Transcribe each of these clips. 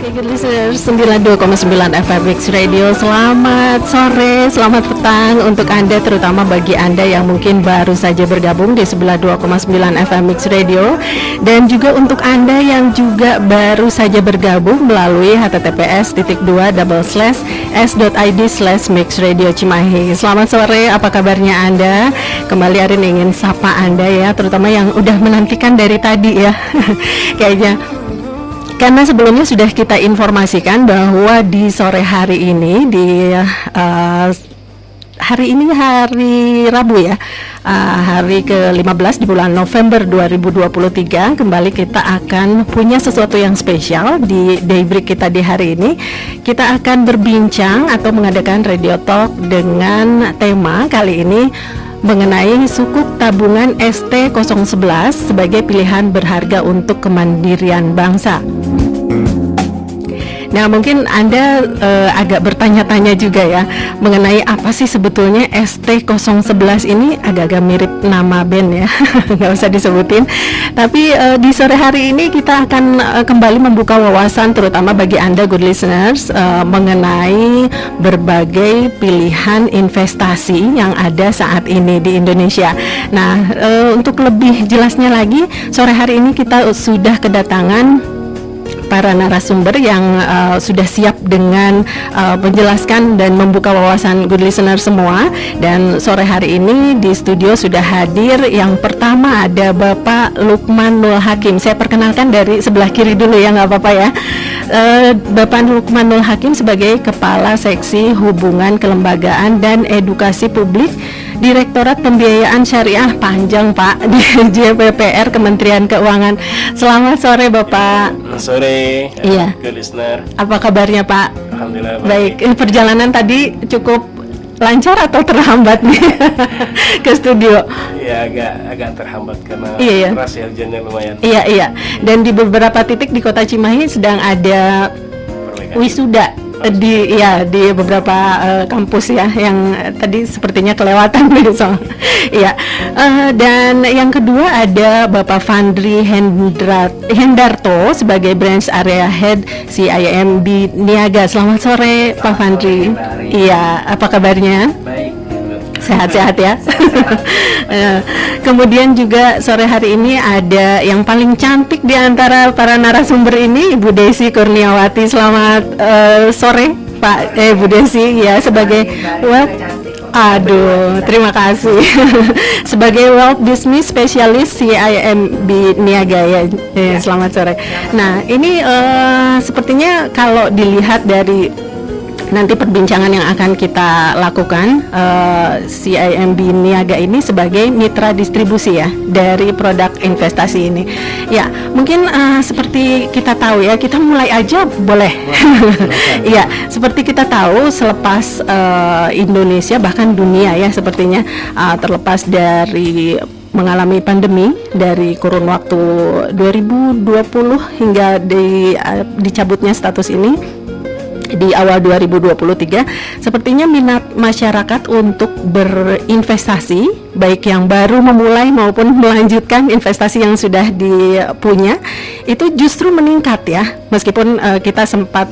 Good listeners, 92,9 FM Mix Radio. Selamat sore, selamat petang untuk Anda, terutama bagi Anda yang mungkin baru saja bergabung di 92,9 FM Mix Radio, dan juga untuk Anda yang juga baru saja bergabung melalui https://s.id/mixradio Cimahi. Selamat sore, apa kabarnya Anda? Kembali hari ini ingin sapa Anda ya, terutama yang udah menantikan dari tadi ya. Kayaknya karena sebelumnya sudah kita informasikan bahwa di sore hari ini, hari Rabu ya, hari ke-15 di bulan November 2023, kembali kita akan punya sesuatu yang spesial di Daybreak kita di hari ini. Kita akan berbincang atau mengadakan radio talk dengan tema kali ini mengenai sukuk tabungan ST011 sebagai pilihan berharga untuk kemandirian bangsa. Nah, mungkin Anda agak bertanya-tanya juga ya mengenai apa sih sebetulnya ST011 ini. Agak-agak mirip nama band ya, nggak usah disebutin. Tapi di sore hari ini kita akan kembali membuka wawasan terutama bagi Anda good listeners mengenai berbagai pilihan investasi yang ada saat ini di Indonesia. Nah, untuk lebih jelasnya lagi, sore hari ini kita sudah kedatangan para narasumber yang sudah siap dengan menjelaskan dan membuka wawasan good listener semua. Dan sore hari ini di studio sudah hadir, yang pertama ada Bapak Lukman Nul Hakim. Saya perkenalkan dari sebelah kiri dulu ya, nggak apa-apa ya. Bapak Lukman Nul Hakim sebagai Kepala Seksi Hubungan Kelembagaan dan Edukasi Publik Direktorat Pembiayaan Syariah, panjang Pak, di JPPR Kementerian Keuangan. Selamat sore Bapak. Sore. Iya. Good listener. Apa kabarnya Pak? Alhamdulillah baik. Perjalanan tadi cukup lancar atau terhambat nih ke studio? Ya agak terhambat karena iya. keras ya, hujannya lumayan. Iya. Dan di beberapa titik di Kota Cimahi sedang ada wisuda di beberapa kampus ya, yang tadi sepertinya kelewatan nih soal. Iya. Dan yang kedua ada Bapak Fandri Hendarto sebagai Branch Area Head CIMB Niaga. Selamat sore Pak Fandri. Iya, apa kabarnya? Baik. Sehat-sehat ya. Kemudian juga sore hari ini ada yang paling cantik di antara para narasumber ini, Ibu Desi Kurniawati. Selamat sore Pak Bu Desi ya, sebagai terima kasih. Sebagai Wealth Business Specialist CIMB Niaga ya. Selamat sore. Nah, ini sepertinya kalau dilihat dari nanti perbincangan yang akan kita lakukan, CIMB Niaga ini sebagai mitra distribusi ya dari produk investasi ini. Ya, mungkin seperti kita tahu ya, kita mulai aja boleh. Iya, seperti kita tahu selepas Indonesia bahkan dunia ya sepertinya terlepas dari mengalami pandemi dari kurun waktu 2020 hingga dicabutnya status ini di awal 2023, sepertinya minat masyarakat untuk berinvestasi, baik yang baru memulai maupun melanjutkan investasi yang sudah dipunya, itu justru meningkat ya, meskipun kita sempat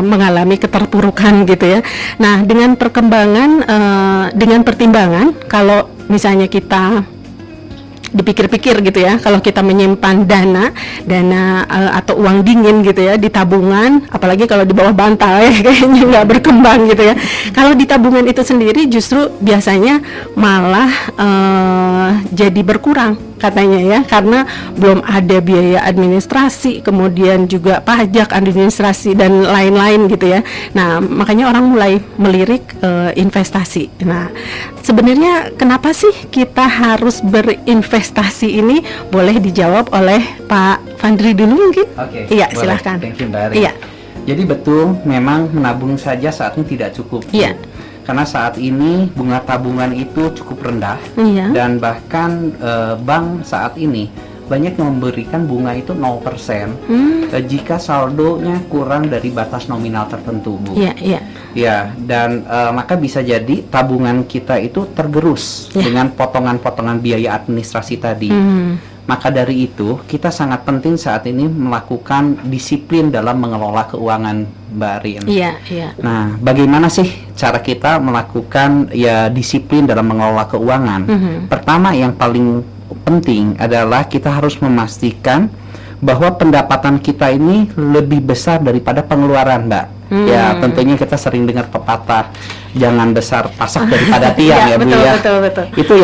mengalami keterpurukan gitu ya. Nah, dengan pertimbangan kalau misalnya kita dipikir-pikir gitu ya, kalau kita menyimpan dana atau uang dingin gitu ya di tabungan, apalagi kalau di bawah bantal ya kayaknya nggak berkembang gitu ya. Kalau di tabungan itu sendiri justru biasanya malah jadi berkurang katanya ya, karena belum ada biaya administrasi, kemudian juga pajak, administrasi dan lain-lain gitu ya. Nah, makanya orang mulai melirik investasi. Nah, sebenarnya kenapa sih kita harus berinvestasi ini? Boleh dijawab oleh Pak Fandri dulu mungkin? Oke. Iya, boleh. silahkan. Thank you, Mbak Ari. Iya. Jadi betul, memang menabung saja saat ini tidak cukup. Iya. Karena saat ini bunga tabungan itu cukup rendah. Iya. Dan bahkan bank saat ini banyak yang memberikan bunga itu 0% jika saldonya kurang dari batas nominal tertentu, Bu. Iya. Ya, dan maka bisa jadi tabungan kita itu tergerus dengan potongan-potongan biaya administrasi tadi. Maka dari itu, kita sangat penting saat ini melakukan disiplin dalam mengelola keuangan, Mbak Arin. Iya, iya. Nah, bagaimana sih cara kita melakukan ya disiplin dalam mengelola keuangan? Pertama, yang paling penting adalah kita harus memastikan bahwa pendapatan kita ini lebih besar daripada pengeluaran, Mbak. Ya, tentunya kita sering dengar pepatah jangan besar pasak daripada tiang ya, Bu betul, ya. betul. Itu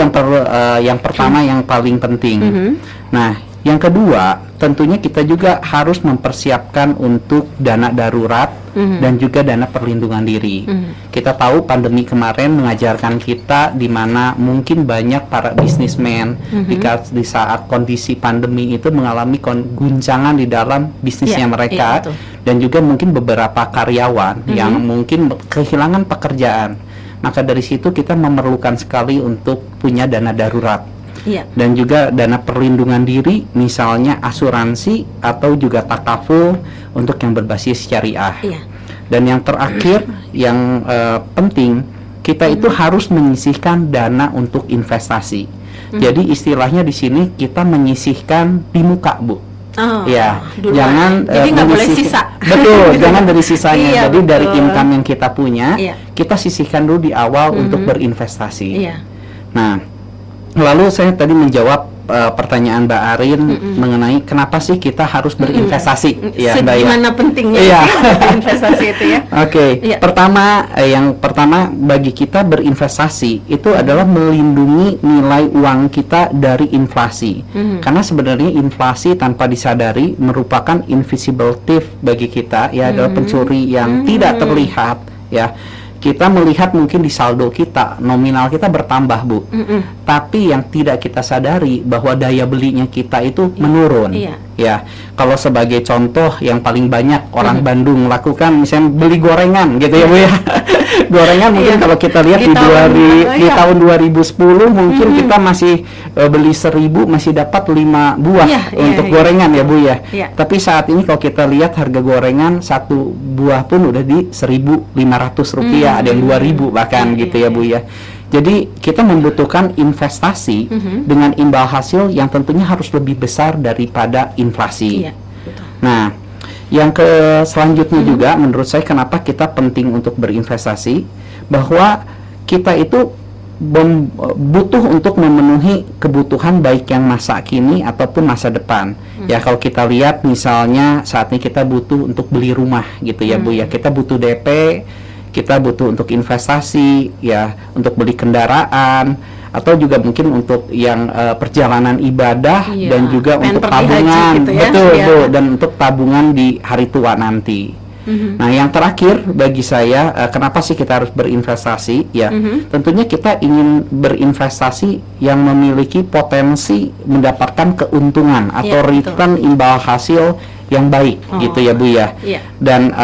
yang pertama yang paling penting. Nah, yang kedua, tentunya kita juga harus mempersiapkan untuk dana darurat dan juga dana perlindungan diri. Kita tahu pandemi kemarin mengajarkan kita di mana mungkin banyak para bisnismen di saat kondisi pandemi itu mengalami guncangan di dalam bisnisnya mereka, dan juga mungkin beberapa karyawan yang mungkin kehilangan pekerjaan. Maka dari situ kita memerlukan sekali untuk punya dana darurat. Dan juga dana perlindungan diri, misalnya asuransi atau juga takaful untuk yang berbasis syariah. Dan yang terakhir, yang penting, kita itu harus menyisihkan dana untuk investasi. Jadi istilahnya di sini kita menyisihkan di muka, Bu. Ya, jangan jadi nggak boleh sisa. Betul, jangan dari sisanya. Jadi betul. dari income yang kita punya, kita sisihkan dulu di awal untuk berinvestasi. Nah, lalu saya tadi menjawab pertanyaan Mbak Arin mengenai kenapa sih kita harus berinvestasi, ya Mbak ya. Gimana pentingnya investasi itu ya? Yang pertama bagi kita berinvestasi itu adalah melindungi nilai uang kita dari inflasi. Karena sebenarnya inflasi tanpa disadari merupakan invisible thief bagi kita, ya adalah pencuri yang tidak terlihat, ya. Kita melihat mungkin di saldo kita, nominal kita bertambah, Bu. Tapi yang tidak kita sadari bahwa daya belinya kita itu menurun. Ya, kalau sebagai contoh yang paling banyak orang Bandung lakukan, misalnya beli gorengan gitu ya, Bu ya. Gorengan mungkin kalau kita lihat di tahun 2010 mungkin kita masih beli 1.000 masih dapat 5 buah untuk gorengan ya, Bu ya. Tapi saat ini kalau kita lihat harga gorengan satu buah pun udah di 1.500 rupiah, ada yang 2.000 bahkan gitu ya, Bu ya. Jadi kita membutuhkan investasi dengan imbal hasil yang tentunya harus lebih besar daripada inflasi. Nah, yang selanjutnya juga menurut saya kenapa kita penting untuk berinvestasi, bahwa kita itu butuh untuk memenuhi kebutuhan baik yang masa kini ataupun masa depan. Ya, kalau kita lihat misalnya saat ini kita butuh untuk beli rumah gitu ya, Bu ya. Kita butuh DP, kita butuh untuk investasi, ya, untuk beli kendaraan, atau juga mungkin untuk yang perjalanan ibadah dan juga untuk tabungan, gitu ya? Betul, Bu, dan untuk tabungan di hari tua nanti. Nah, yang terakhir bagi saya, kenapa sih kita harus berinvestasi? Ya, tentunya kita ingin berinvestasi yang memiliki potensi mendapatkan keuntungan atau return imbal hasil yang baik, gitu ya, Bu ya. Dan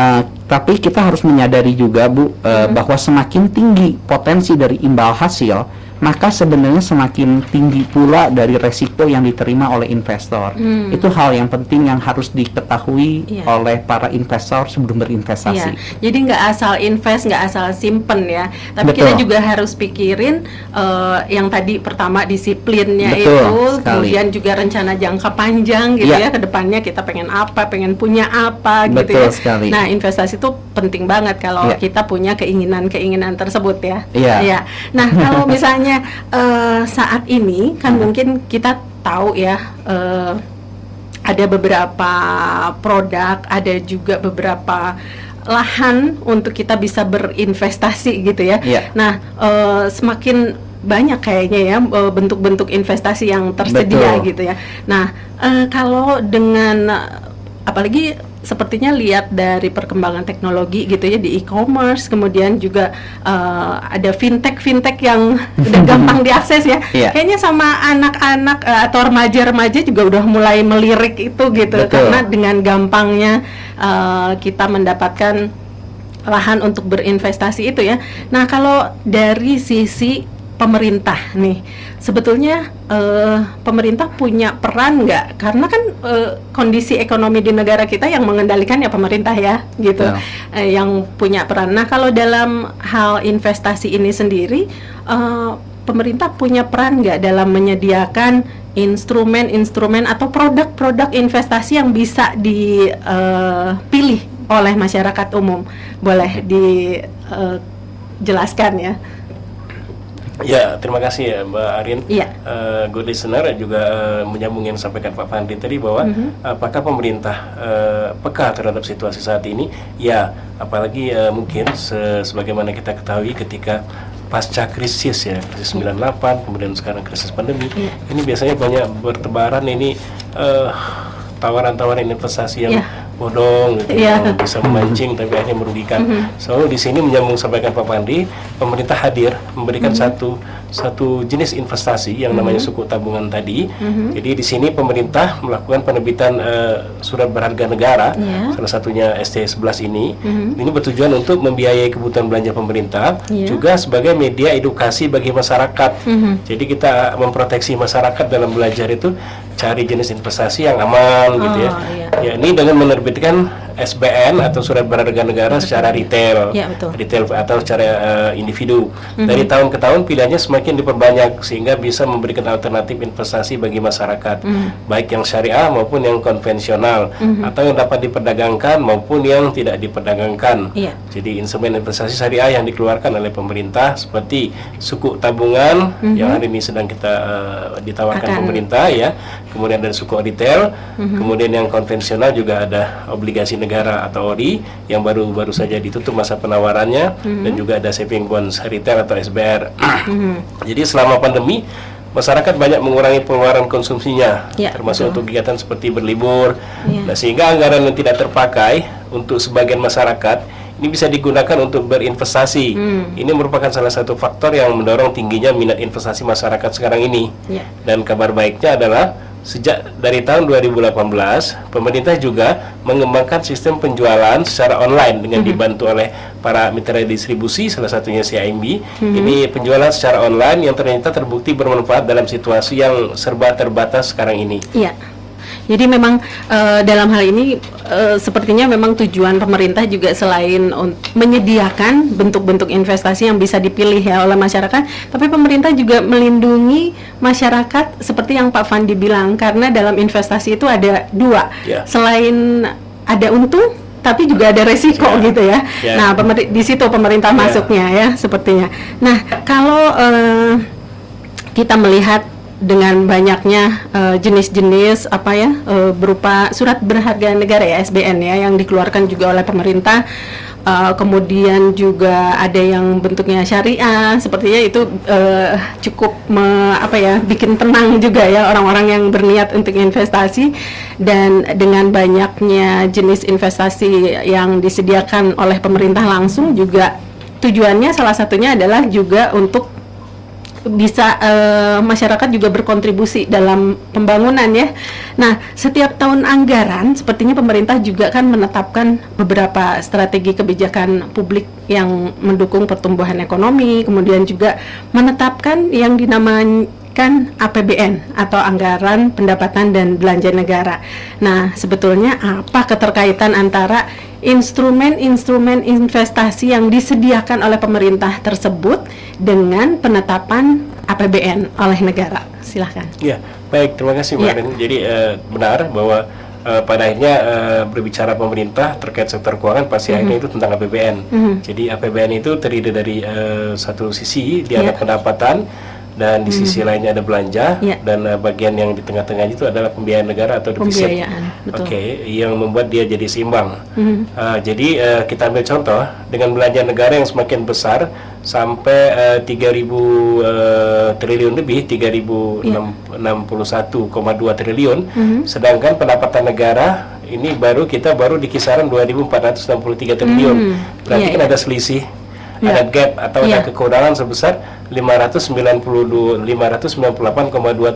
tapi kita harus menyadari juga, Bu, bahwa semakin tinggi potensi dari imbal hasil, maka sebenarnya semakin tinggi pula dari resiko yang diterima oleh investor. Itu hal yang penting yang harus diketahui oleh para investor sebelum berinvestasi. Jadi nggak asal invest, nggak asal simpen ya. Tapi kita juga harus pikirin yang tadi pertama disiplinnya itu, kemudian juga rencana jangka panjang gitu ya. Kedepannya kita pengen apa, pengen punya apa gitu ya. Sekali. Nah, investasi itu penting banget kalau kita punya keinginan-keinginan tersebut ya. Nah, kalau misalnya saat ini kan mungkin kita tahu ya, ada beberapa produk, ada juga beberapa lahan untuk kita bisa berinvestasi gitu ya. Nah, semakin banyak kayaknya ya bentuk-bentuk investasi yang tersedia gitu ya. Nah, kalau dengan apalagi sepertinya lihat dari perkembangan teknologi gitu ya di e-commerce, kemudian juga ada fintech yang udah gampang diakses ya. Kayaknya sama anak-anak atau remaja-remaja juga udah mulai melirik itu gitu. Karena dengan gampangnya kita mendapatkan lahan untuk berinvestasi itu ya. Nah, kalau dari sisi pemerintah nih, sebetulnya pemerintah punya peran nggak? Karena kan kondisi ekonomi di negara kita yang mengendalikan ya pemerintah ya, gitu, yang punya peran. Nah, kalau dalam hal investasi ini sendiri, pemerintah punya peran nggak dalam menyediakan instrumen-instrumen atau produk-produk investasi yang bisa dipilih oleh masyarakat umum? Boleh dijelaskan ya? Ya, terima kasih ya Mbak Arin. Iya. Good listener juga menyambung yang disampaikan Pak Fandi tadi bahwa apakah pemerintah peka terhadap situasi saat ini? Ya, apalagi mungkin sebagaimana kita ketahui ketika pasca krisis ya, krisis 98, kemudian sekarang krisis pandemi, ini biasanya banyak bertebaran ini tawaran-tawaran investasi yang bodong gitu, yang bisa memancing tapi akhirnya merugikan. So di sini menyambung sampaikan Pak Pandi, pemerintah hadir memberikan satu jenis investasi yang namanya suku tabungan tadi. Jadi di sini pemerintah melakukan penerbitan surat berharga negara, salah satunya ST11 ini. Ini bertujuan untuk membiayai kebutuhan belanja pemerintah, juga sebagai media edukasi bagi masyarakat. Jadi kita memproteksi masyarakat dalam belajar itu cari jenis investasi yang aman gitu ya. Ya ini dengan menerbitkan SBN atau surat berharga negara secara retail, retail atau secara individu. Dari tahun ke tahun pilihannya semakin diperbanyak sehingga bisa memberikan alternatif investasi bagi masyarakat, baik yang syariah maupun yang konvensional, atau yang dapat diperdagangkan maupun yang tidak diperdagangkan. Jadi instrumen investasi syariah yang dikeluarkan oleh pemerintah seperti suku tabungan yang hari ini sedang kita ditawarkan pemerintah ya. Kemudian ada suku retail, kemudian yang konvensional juga ada obligasi negara atau ORI yang baru saja ditutup masa penawarannya, dan juga ada saving bonds retail atau SBR. Jadi selama pandemi masyarakat banyak mengurangi pengeluaran konsumsinya, termasuk untuk kegiatan seperti berlibur. Nah, sehingga anggaran yang tidak terpakai untuk sebagian masyarakat ini bisa digunakan untuk berinvestasi. Ini merupakan salah satu faktor yang mendorong tingginya minat investasi masyarakat sekarang ini. Dan kabar baiknya adalah sejak dari tahun 2018, pemerintah juga mengembangkan sistem penjualan secara online dengan dibantu oleh para mitra distribusi, salah satunya CIMB. Ini penjualan secara online yang ternyata terbukti bermanfaat dalam situasi yang serba terbatas sekarang ini. Jadi memang dalam hal ini sepertinya memang tujuan pemerintah juga selain menyediakan bentuk-bentuk investasi yang bisa dipilih ya oleh masyarakat, tapi pemerintah juga melindungi masyarakat seperti yang Pak Fandi bilang, karena dalam investasi itu ada dua, selain ada untung tapi juga ada resiko gitu ya. Nah, di situ pemerintah masuknya ya sepertinya. Nah, kalau kita melihat dengan banyaknya jenis-jenis berupa surat berharga negara ya, SBN ya, yang dikeluarkan juga oleh pemerintah, kemudian juga ada yang bentuknya syariah, sepertinya itu cukup bikin tenang juga ya orang-orang yang berniat untuk investasi. Dan dengan banyaknya jenis investasi yang disediakan oleh pemerintah langsung juga tujuannya salah satunya adalah juga untuk bisa masyarakat juga berkontribusi dalam pembangunan ya. Nah, setiap tahun anggaran sepertinya pemerintah juga kan menetapkan beberapa strategi kebijakan publik yang mendukung pertumbuhan ekonomi, kemudian juga menetapkan yang dinamakan APBN atau Anggaran Pendapatan dan Belanja Negara. Nah, sebetulnya apa keterkaitan antara instrumen-instrumen investasi yang disediakan oleh pemerintah tersebut dengan penetapan APBN oleh negara? Silahkan. Ya, baik, terima kasih Mbak Ren. Jadi benar bahwa pada akhirnya berbicara pemerintah terkait sektor keuangan pasti akhirnya itu tentang APBN. Jadi APBN itu terdiri dari satu sisi dia ada pendapatan, dan di sisi lainnya ada belanja, dan bagian yang di tengah-tengah itu adalah pembiayaan negara atau defisit. Yang membuat dia jadi seimbang. Jadi kita ambil contoh dengan belanja negara yang semakin besar sampai 3.000 triliun lebih, 3.061,2 triliun, sedangkan pendapatan negara ini kita baru di kisaran 2.463 triliun. Berarti kan ada selisih, ada gap atau ada kekurangan sebesar 598,2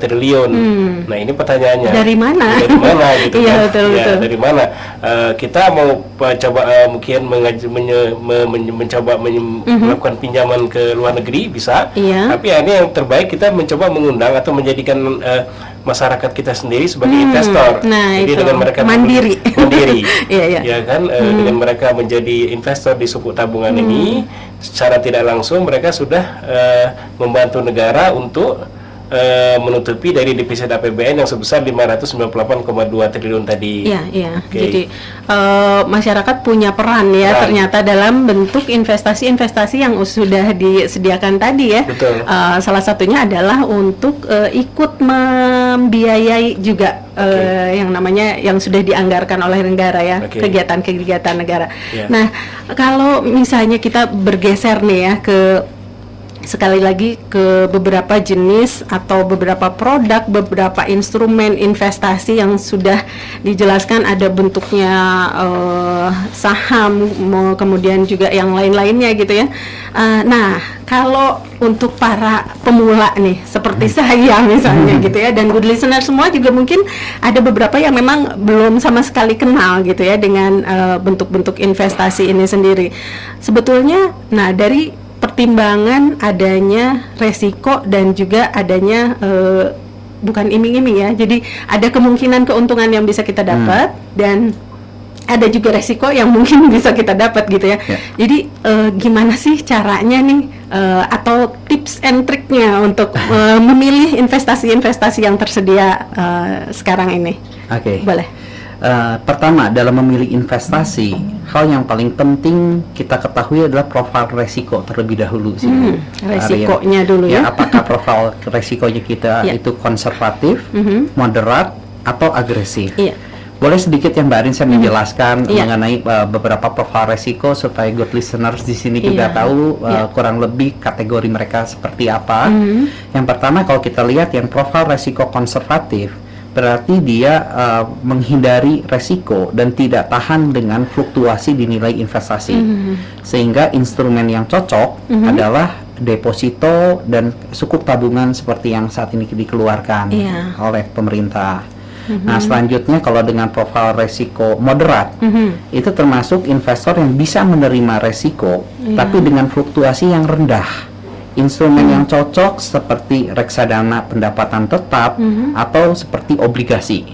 triliun. Nah, ini pertanyaannya. Dari mana? Dari mana gitu kan? Betul. Dari mana? Kita mau coba mungkin mencoba melakukan pinjaman ke luar negeri bisa. Tapi ini yang terbaik kita mencoba mengundang atau menjadikan masyarakat kita sendiri sebagai investor. Nah, jadi itu. dengan mereka Mandiri. mandiri, Iya. ya kan, dengan mereka menjadi investor di suku tabungan ini, secara tidak langsung mereka sudah membantu negara untuk menutupi dari defisit APBN yang sebesar 598,2 triliun tadi. Iya. Oke. Jadi masyarakat punya peran ya Peran. ternyata dalam bentuk investasi-investasi yang sudah disediakan tadi ya. Betul. Salah satunya adalah untuk ikut membiayai juga yang namanya yang sudah dianggarkan oleh negara ya, Oke. kegiatan-kegiatan negara. Iya. Nah, kalau misalnya kita bergeser nih ya ke sekali lagi ke beberapa jenis atau beberapa produk, beberapa instrumen investasi yang sudah dijelaskan ada bentuknya saham, kemudian juga yang lain-lainnya gitu ya. Nah, kalau untuk para pemula nih seperti saya misalnya gitu ya, dan good listener semua juga mungkin ada beberapa yang memang belum sama sekali kenal gitu ya dengan bentuk-bentuk investasi ini sendiri. Sebetulnya, nah dari pertimbangan adanya resiko dan juga adanya bukan iming-iming ya, jadi ada kemungkinan keuntungan yang bisa kita dapat dan ada juga resiko yang mungkin bisa kita dapat gitu ya. Jadi gimana sih caranya nih atau tips and triknya untuk memilih investasi-investasi yang tersedia sekarang ini? Oke. Boleh. Pertama, dalam memilih investasi, hal yang paling penting kita ketahui adalah profil resiko terlebih dahulu sih. Resikonya dulu ya. Apakah profil resikonya kita Ya. itu konservatif, moderat, atau agresif? Iya. Boleh sedikit ya Mbak Arin saya menjelaskan Iya. mengenai beberapa profil resiko supaya good listeners di sini juga Iya. tahu Iya. kurang lebih kategori mereka seperti apa. Yang pertama, kalau kita lihat yang profil resiko konservatif, berarti dia menghindari resiko dan tidak tahan dengan fluktuasi di nilai investasi. Sehingga instrumen yang cocok adalah deposito dan sukuk tabungan seperti yang saat ini dikeluarkan Iya. oleh pemerintah. Nah, selanjutnya kalau dengan profil resiko moderat, itu termasuk investor yang bisa menerima resiko tapi dengan fluktuasi yang rendah. Instrumen yang cocok seperti reksadana pendapatan tetap atau seperti obligasi.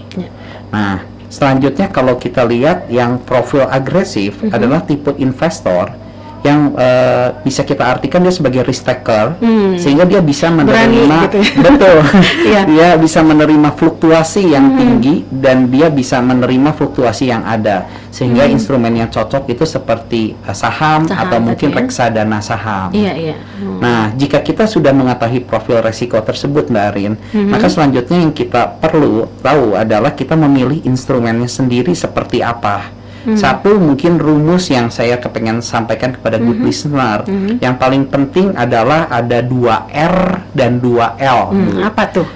Nah, selanjutnya kalau kita lihat yang profil agresif adalah tipe investor yang bisa kita artikan dia sebagai risk taker, sehingga dia bisa menerima gitu ya. betul, Iya. dia bisa menerima fluktuasi yang tinggi dan dia bisa menerima fluktuasi yang ada, sehingga instrumen yang cocok itu seperti saham atau mungkin tadi ya. reksadana saham. Iya. Nah, jika kita sudah mengetahui profil resiko tersebut, Mbak Arin, maka selanjutnya yang kita perlu tahu adalah kita memilih instrumennya sendiri seperti apa. Satu, mungkin rumus yang saya kepengen sampaikan kepada good listener, yang paling penting adalah ada 2 R dan 2 L. Apa tuh?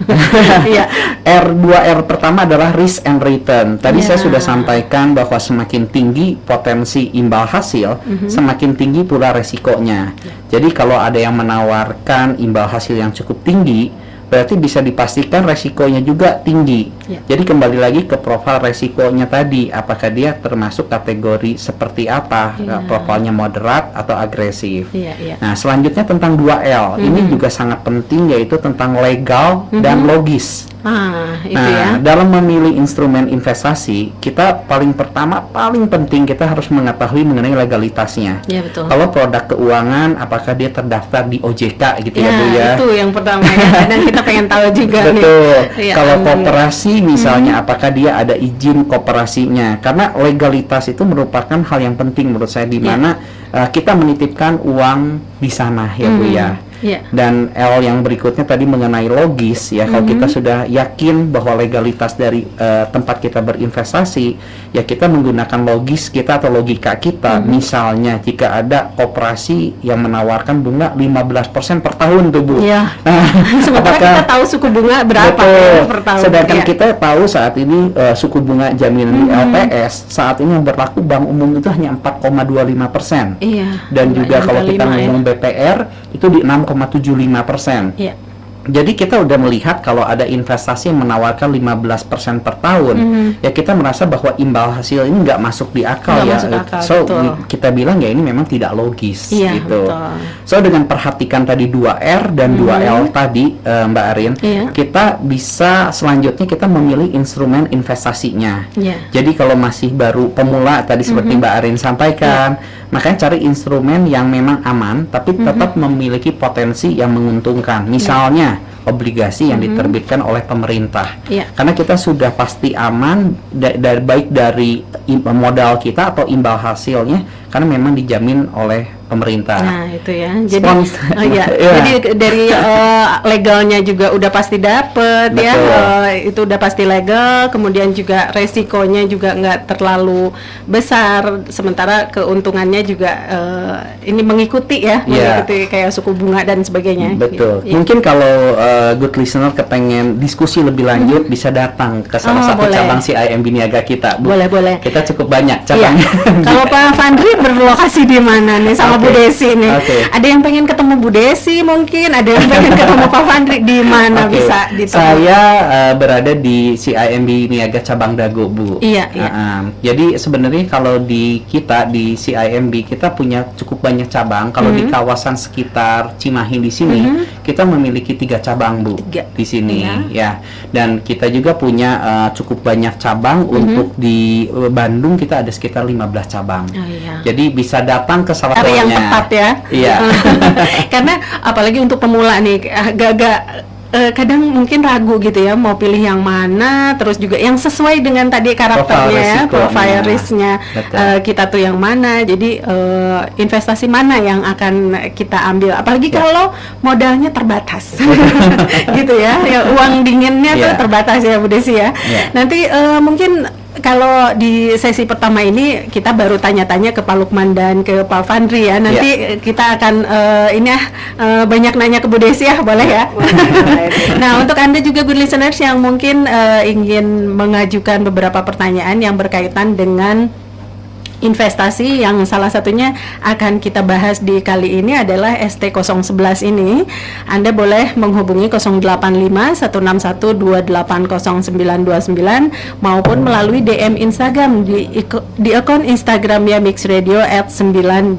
Iya. R2R pertama adalah risk and return. Tadi Ya. saya sudah sampaikan bahwa semakin tinggi potensi imbal hasil, semakin tinggi pula resikonya. Jadi kalau ada yang menawarkan imbal hasil yang cukup tinggi, berarti bisa dipastikan resikonya juga tinggi. Ya. Jadi kembali lagi ke profil resikonya tadi, apakah dia termasuk kategori seperti apa, profilnya moderat atau agresif. Iya. Nah, selanjutnya tentang 2L. Ini juga sangat penting, yaitu tentang legal dan logis. Itu ya. Dalam memilih instrumen investasi, kita paling penting kita harus mengetahui mengenai legalitasnya. Iya, betul. Kalau produk keuangan, apakah dia terdaftar di OJK gitu ya, Bu ya? Itu yang pertama ya. Dan kita pengen tahu juga nih. Betul. Iya, Kalau aman. koperasi misalnya, apakah dia ada izin koperasinya? Karena legalitas itu merupakan hal yang penting menurut saya, di mana kita menitipkan uang di sana ya, Bu ya. Iya. Dan L yang berikutnya tadi mengenai logis ya, kalau kita sudah yakin bahwa legalitas dari tempat kita berinvestasi, ya kita menggunakan logis kita atau logika kita. Misalnya jika ada koperasi yang menawarkan bunga 15% per tahun tuh, Bu. Iya. Nah, Sementara kita tahu suku bunga berapa betul. ya per tahun. Sedangkan Iya. kita tahu saat ini suku bunga jaminan di LPS saat ini yang berlaku Bank Umum itu hanya 4,25%. Iya. Dan juga kalau kita 4,5 ya. ngomong BPR itu di 6,75%. Iya. Jadi kita udah melihat kalau ada investasi yang menawarkan 15% per tahun, ya kita merasa bahwa imbal hasil ini nggak masuk di akal Nggak ya. masuk akal, So betul. kita bilang ya ini memang tidak logis Iya, gitu. betul. So dengan perhatikan tadi 2R dan 2L tadi Mbak Arin, Iya. kita bisa selanjutnya kita memilih instrumen investasinya. Iya. Jadi kalau masih baru pemula tadi seperti Mbak Arin sampaikan, makanya cari instrumen yang memang aman tapi tetap memiliki potensi yang menguntungkan. Misalnya obligasi yang diterbitkan oleh pemerintah. Iya. Karena kita sudah pasti aman baik dari modal kita atau imbal hasilnya karena memang dijamin oleh pemerintah. Nah itu ya, jadi Iya. jadi dari legalnya juga udah pasti dapet ya, itu udah pasti legal, kemudian juga resikonya juga nggak terlalu besar, sementara keuntungannya juga ini mengikuti ya, mengikuti kayak suku bunga dan sebagainya. Betul. Gitu. Mungkin kalau good listener kepengen diskusi lebih lanjut bisa datang ke salah satu boleh. cabang CIMB Niaga kita. Bu. Boleh. Kita cukup banyak Iya. cabangnya. Kalau Pak Fandri berlokasi di mana nih sama Bu Desi nih? Ada yang pengen ketemu Bu Desi mungkin, ada yang pengen ketemu Pak Fandri di mana bisa ditemui? Saya berada di CIMB Niaga cabang Dago, Bu. Iya. Jadi sebenarnya kalau di kita di CIMB kita punya cukup banyak cabang. Kalau di kawasan sekitar Cimahi di sini kita memiliki 3 cabang, Bu. 3. Di sini ya. Dan kita juga punya cukup banyak cabang untuk di Bandung kita ada sekitar 15 cabang. Oh, iya. Jadi bisa datang ke salah Cari yang satunya. tepat ya. Iya. Karena apalagi untuk pemula nih agak-agak kadang mungkin ragu gitu ya mau pilih yang mana, terus juga yang sesuai dengan tadi karakternya, profile risknya kita tuh yang mana. Jadi investasi mana yang akan kita ambil, apalagi kalau modalnya terbatas gitu ya, uang dinginnya tuh terbatas ya Bu Desi ya. Nanti mungkin kalau di sesi pertama ini kita baru tanya-tanya ke Pak Lukman dan ke Pak Fandri ya. Nanti kita akan banyak nanya ke Bu Desi ya, boleh ya? Nah, untuk Anda juga good listeners yang mungkin ingin mengajukan beberapa pertanyaan yang berkaitan dengan investasi, yang salah satunya akan kita bahas di kali ini adalah ST011 ini, Anda boleh menghubungi 085-161-280929 maupun melalui DM Instagram di akun Instagramnya Mix Radio @929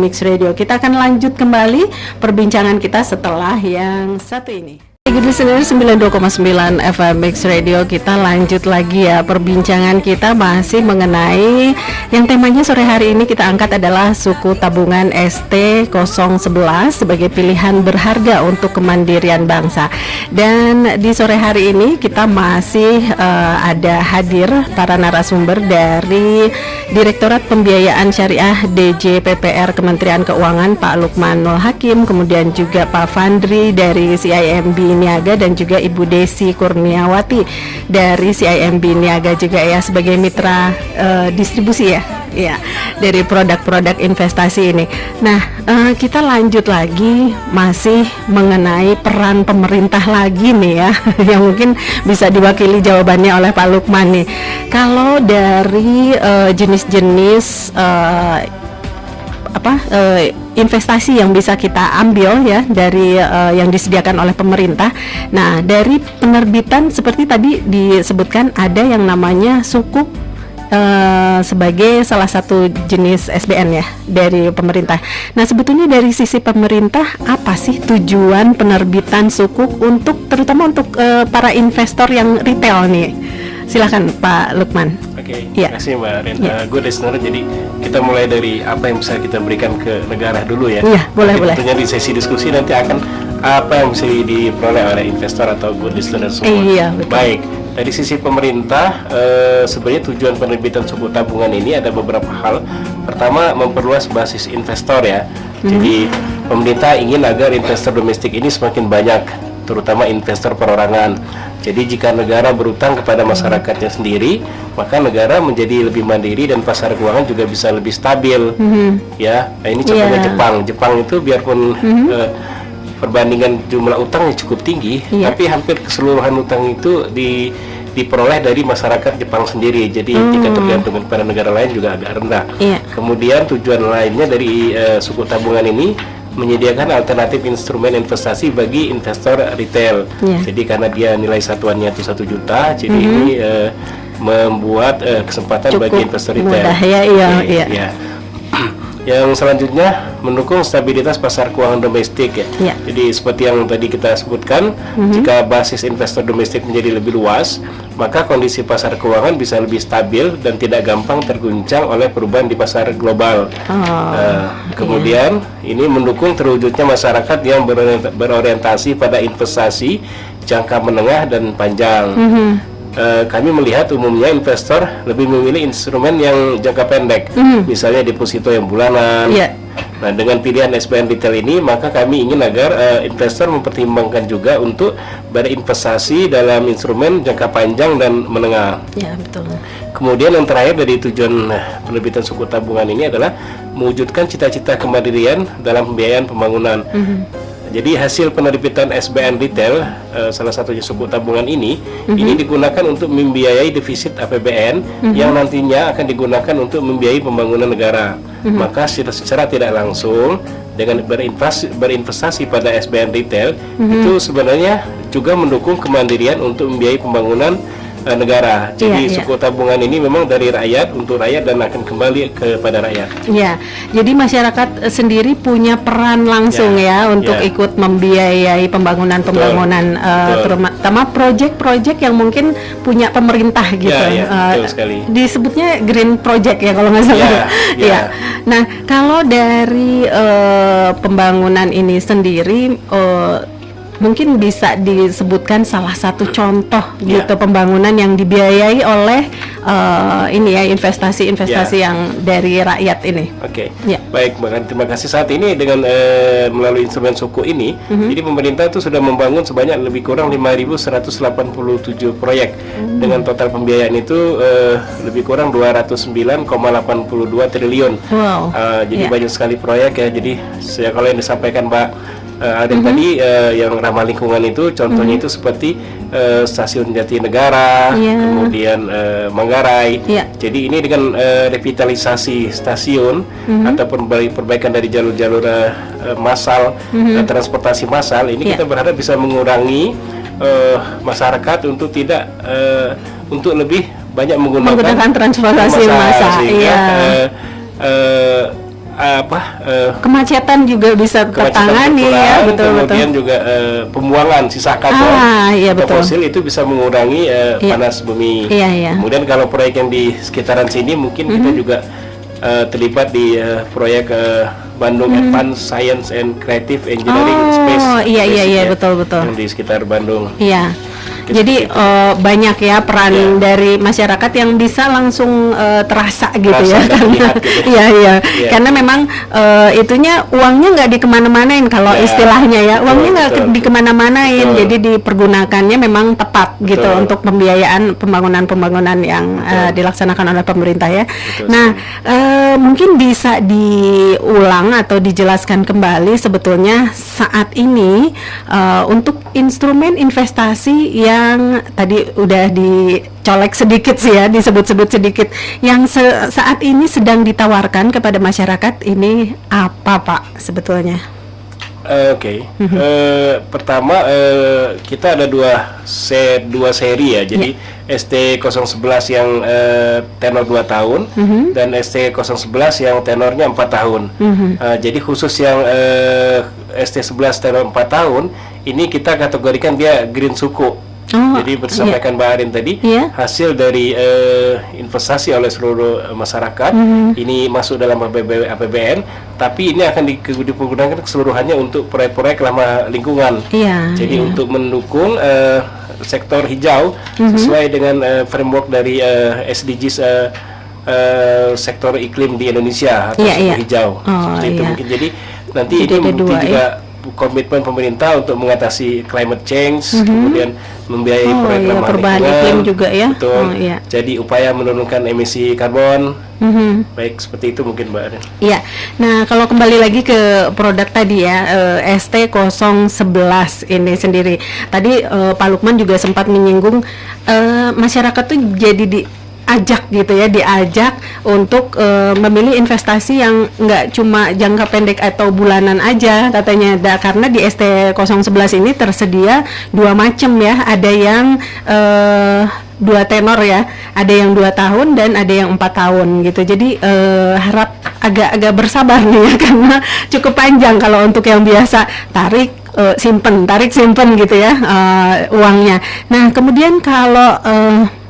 Mix Radio. Kita akan lanjut kembali perbincangan kita setelah yang satu ini. Good listener 92,9 FM Mix Radio, kita lanjut lagi ya perbincangan kita masih mengenai yang temanya sore hari ini kita angkat adalah suku tabungan ST011 sebagai pilihan berharga untuk kemandirian bangsa. Dan di sore hari ini kita masih ada hadir para narasumber dari Direktorat Pembiayaan Syariah DJPPR Kementerian Keuangan Pak Lukmanul Hakim, kemudian juga Pak Fandri dari CIMB Niaga dan juga Ibu Desi Kurniawati dari CIMB Niaga juga ya sebagai mitra distribusi ya dari produk-produk investasi ini. Nah, kita lanjut lagi masih mengenai peran pemerintah lagi nih ya yang mungkin bisa diwakili jawabannya oleh Pak Lukman nih. Kalau dari jenis-jenis investasi yang bisa kita ambil ya dari yang disediakan oleh pemerintah. Nah, dari penerbitan seperti tadi disebutkan ada yang namanya sukuk sebagai salah satu jenis SBN ya dari pemerintah. Nah, sebetulnya dari sisi pemerintah apa sih tujuan penerbitan sukuk untuk terutama untuk para investor yang retail nih? Silakan Pak Lukman. Oke, terima kasih Mbak Ren. Good listener, jadi kita mulai dari apa yang bisa kita berikan ke negara dulu ya. Iya, boleh. Tentunya di sesi diskusi nanti akan apa yang bisa diperoleh oleh investor atau good listener semua. Iya, betul. Baik, dari sisi pemerintah sebenarnya tujuan penerbitan suku tabungan ini ada beberapa hal. Pertama, memperluas basis investor ya. Jadi pemerintah ingin agar investor domestik ini semakin banyak, terutama investor perorangan. Jadi jika negara berutang kepada masyarakatnya sendiri, maka negara menjadi lebih mandiri dan pasar keuangan juga bisa lebih stabil. Ya, nah, ini contohnya Jepang. Jepang itu biarpun perbandingan jumlah utangnya cukup tinggi, tapi hampir keseluruhan utang itu diperoleh dari masyarakat Jepang sendiri. Jadi jika tergantung kepada negara lain juga agak rendah. Kemudian tujuan lainnya dari suku tabungan ini menyediakan alternatif instrumen investasi bagi investor retail. Jadi karena dia nilai satuannya itu 1 juta, jadi ini membuat kesempatan Cukup bagi investor retail. mudah ya, Ya. Yang selanjutnya mendukung stabilitas pasar keuangan domestik ya. Jadi seperti yang tadi kita sebutkan, jika basis investor domestik menjadi lebih luas, maka kondisi pasar keuangan bisa lebih stabil dan tidak gampang terguncang oleh perubahan di pasar global. Kemudian ini mendukung terwujudnya masyarakat yang berorientasi pada investasi jangka menengah dan panjang. Kami melihat umumnya investor lebih memilih instrumen yang jangka pendek, misalnya deposito yang bulanan. Nah, dengan pilihan SBN Retail ini, maka kami ingin agar investor mempertimbangkan juga untuk berinvestasi dalam instrumen jangka panjang dan menengah. Ya, betul. Kemudian yang terakhir dari tujuan penerbitan suku tabungan ini adalah mewujudkan cita-cita kemandirian dalam pembiayaan pembangunan. Jadi hasil penerbitan SBN Retail, salah satunya suku tabungan ini digunakan untuk membiayai defisit APBN yang nantinya akan digunakan untuk membiayai pembangunan negara. Maka secara tidak langsung dengan berinvestasi pada SBN Retail itu sebenarnya juga mendukung kemandirian untuk membiayai pembangunan negara. Jadi suku tabungan ini memang dari rakyat untuk rakyat dan akan kembali kepada rakyat. Ya, jadi masyarakat sendiri punya peran langsung untuk ikut membiayai pembangunan-pembangunan, terutama proyek-proyek yang mungkin punya pemerintah gitu. Betul sekali. Disebutnya green project ya kalau nggak salah. Nah, kalau dari pembangunan ini sendiri, mungkin bisa disebutkan salah satu contoh gitu pembangunan yang dibiayai oleh investasi-investasi yang dari rakyat ini. Baik, terima kasih. Saat ini dengan melalui instrumen suku ini, jadi pemerintah itu sudah membangun sebanyak lebih kurang 5.187 proyek dengan total pembiayaan itu lebih kurang 209,82 triliun. Jadi banyak sekali proyek ya. Jadi kalau yang disampaikan Mbak Aden tadi yang ramah lingkungan itu contohnya itu seperti stasiun Jatinegara, kemudian Manggarai. Jadi ini dengan revitalisasi stasiun ataupun perbaikan dari jalur-jalur massal, transportasi massal, ini kita berharap bisa mengurangi masyarakat untuk tidak untuk lebih banyak menggunakan transportasi massal. Kemacetan juga bisa tertangani ya, kemudian juga pembuangan sisa karbon fosil itu bisa mengurangi panas bumi. Kemudian kalau proyek yang di sekitaran sini mungkin kita juga terlibat di proyek Bandung Advanced Science and Creative Engineering Space. Betul. Yang di sekitar Bandung. Jadi banyak ya peran dari masyarakat yang bisa langsung terasa gitu karena karena memang itunya uangnya nggak dikemana-manain kalau istilahnya ya, uangnya nggak dikemana-manain, jadi dipergunakannya memang tepat gitu untuk pembiayaan pembangunan yang dilaksanakan oleh pemerintah ya. Nah, mungkin bisa diulang atau dijelaskan kembali sebetulnya saat ini untuk instrumen investasi yang tadi udah dicolek sedikit sih ya, disebut-sebut sedikit, yang saat ini sedang ditawarkan kepada masyarakat ini apa Pak sebetulnya? Pertama kita ada dua seri ya, jadi ST011 yang tenor 2 tahun dan ST011 yang tenornya 4 tahun. Jadi khusus yang ST11 tenor 4 tahun ini kita kategorikan dia green suku. Jadi disampaikan Mbak Arin tadi, hasil dari investasi oleh seluruh masyarakat ini masuk dalam APBN, tapi ini akan digunakan keseluruhannya untuk proyek-proyek ramah lingkungan. Jadi untuk mendukung sektor hijau sesuai dengan framework dari SDGs sektor iklim di Indonesia atau sektor hijau. Seperti itu mungkin. Jadi nanti ini mungkin juga komitmen pemerintah untuk mengatasi climate change, kemudian membiayai proyek ramah perubahan iklim juga ya. Betul. Jadi upaya menurunkan emisi karbon. Baik, seperti itu mungkin Mbak Aden. Nah kalau kembali lagi ke produk tadi ya, ST011 ini sendiri. Tadi Pak Lukman juga sempat menyinggung masyarakat tuh jadi diajak gitu ya, diajak untuk memilih investasi yang nggak cuma jangka pendek atau bulanan aja katanya. Karena di ST011 ini tersedia dua macam ya, ada yang dua tenor ya, ada yang 2 tahun dan ada yang 4 tahun gitu. Jadi harap agak bersabar nih ya, karena cukup panjang kalau untuk yang biasa tarik simpen gitu ya uangnya. Nah kemudian kalau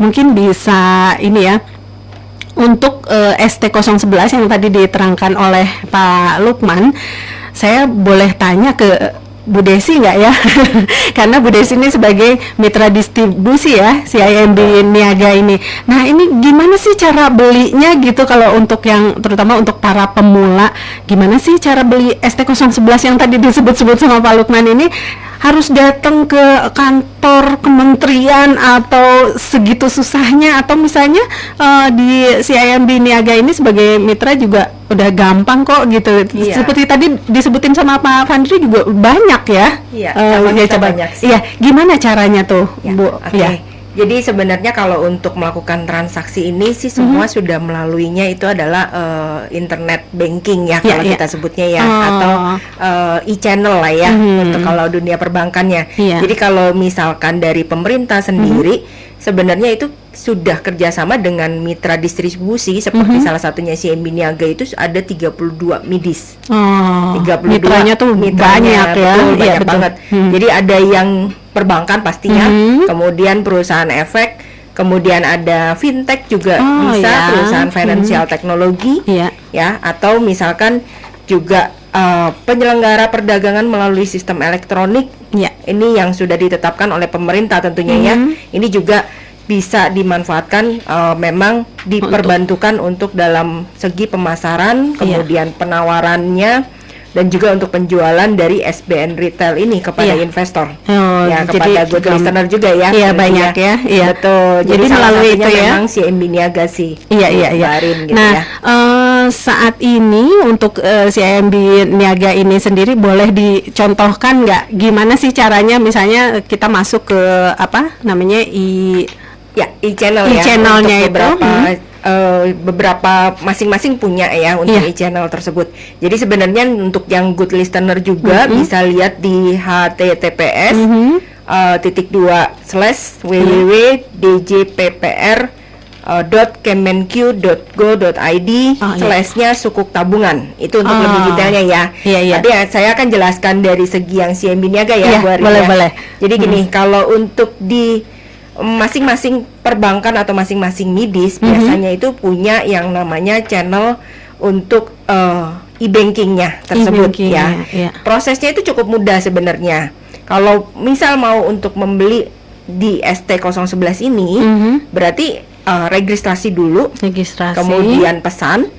mungkin bisa ini ya, untuk ST011 yang tadi diterangkan oleh Pak Lukman, saya boleh tanya ke Bu Desi nggak ya? Karena Bu Desi ini sebagai mitra distribusi ya CIMB Niaga ini. Nah ini gimana sih cara belinya gitu, kalau untuk yang terutama untuk para pemula, gimana sih cara beli ST011 yang tadi disebut-sebut sama Pak Lukman ini? Harus datang ke kantor kementerian atau segitu susahnya, atau misalnya di CIMB Niaga ini sebagai mitra juga udah gampang kok gitu. Iya. Seperti tadi disebutin sama Pak Fandri juga banyak ya. Iya, ya, coba banyak sih. Iya, gimana caranya tuh, Ya, Bu? oke. Ya. Jadi sebenarnya kalau untuk melakukan transaksi ini sih semua sudah melaluinya itu adalah internet banking ya, kalau kita sebutnya ya, atau e-channel lah ya, untuk kalau dunia perbankannya. Jadi kalau misalkan dari pemerintah sendiri sebenarnya itu sudah kerjasama dengan mitra distribusi seperti salah satunya CIMB Niaga, itu ada 32 midis. 32 mitranya tuh banyak ya. Betul, Iya, banyak betul. banget. Jadi ada yang perbankan pastinya, kemudian perusahaan efek, kemudian ada fintech juga bisa, ya. perusahaan financial teknologi, ya, atau misalkan juga penyelenggara perdagangan melalui sistem elektronik. Ini yang sudah ditetapkan oleh pemerintah tentunya ya. Ini juga bisa dimanfaatkan, memang diperbantukan untuk dalam segi pemasaran, kemudian penawarannya, dan juga untuk penjualan dari SBN retail ini kepada investor, ya, kepada good listener juga ya. Iya, banyak ya. Iya. Betul. Jadi melalui itu ya. Memang CIMB Niaga sih. Iya. Gitu Nah, ya. Saat ini untuk CIMB Niaga ini sendiri boleh dicontohkan nggak gimana sih caranya, misalnya kita masuk ke apa namanya e-channel ya. E-channelnya untuk beberapa masing-masing punya ya untuk e-channel tersebut. Jadi sebenarnya untuk yang good listener juga bisa lihat di https .kemenq.go.id /nya sukuk tabungan. Itu untuk lebih detailnya ya. Tapi saya akan jelaskan dari segi yang CIMB Niaga ya, Bu Ari, boleh. Jadi gini, kalau untuk di masing-masing perbankan atau masing-masing midis biasanya itu punya yang namanya channel untuk e-bankingnya tersebut ya. Prosesnya itu cukup mudah sebenarnya. Kalau misal mau untuk membeli di ST011 ini, berarti registrasi dulu, kemudian pesan,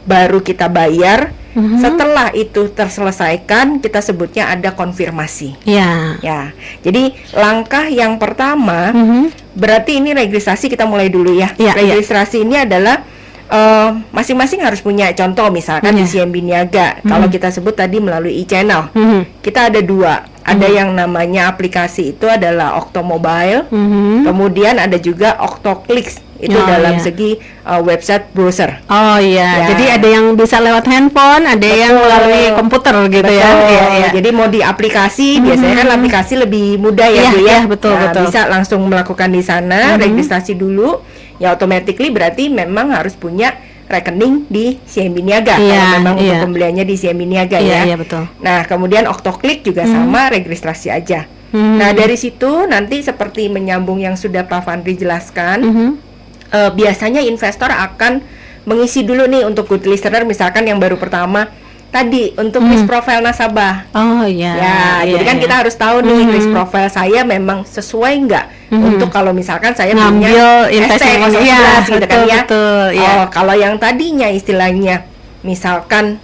baru kita bayar. Setelah itu terselesaikan, kita sebutnya ada konfirmasi. Ya. Jadi langkah yang pertama, berarti ini registrasi, kita mulai dulu ya. Registrasi ini adalah masing-masing harus punya. Contoh misalkan di CIMB Niaga, kalau kita sebut tadi melalui e-channel, kita ada dua. Ada yang namanya aplikasi itu adalah Oktomobile, kemudian ada juga Oktoclicks, itu dalam segi website browser. Jadi ada yang bisa lewat handphone, ada yang melalui komputer gitu ya. Jadi mau di aplikasi, biasanya kan aplikasi lebih mudah ya, Bu ya. Betul. Bisa langsung melakukan di sana, registrasi dulu. Ya automatically berarti memang harus punya rekening di CIMB Niaga kalau memang untuk pembeliannya di CIMB Niaga ya. Betul. Nah, kemudian Oktoclick juga sama, registrasi aja. Nah, dari situ nanti seperti menyambung yang sudah Pak Fandri jelaskan, biasanya investor akan mengisi dulu nih untuk good listener, misalkan yang baru pertama tadi untuk risk profile nasabah. Jadi kan kita harus tahu nih risk profile saya memang sesuai nggak untuk kalau misalkan saya punya ST011 gitu kan ya. Kalau yang tadinya istilahnya misalkan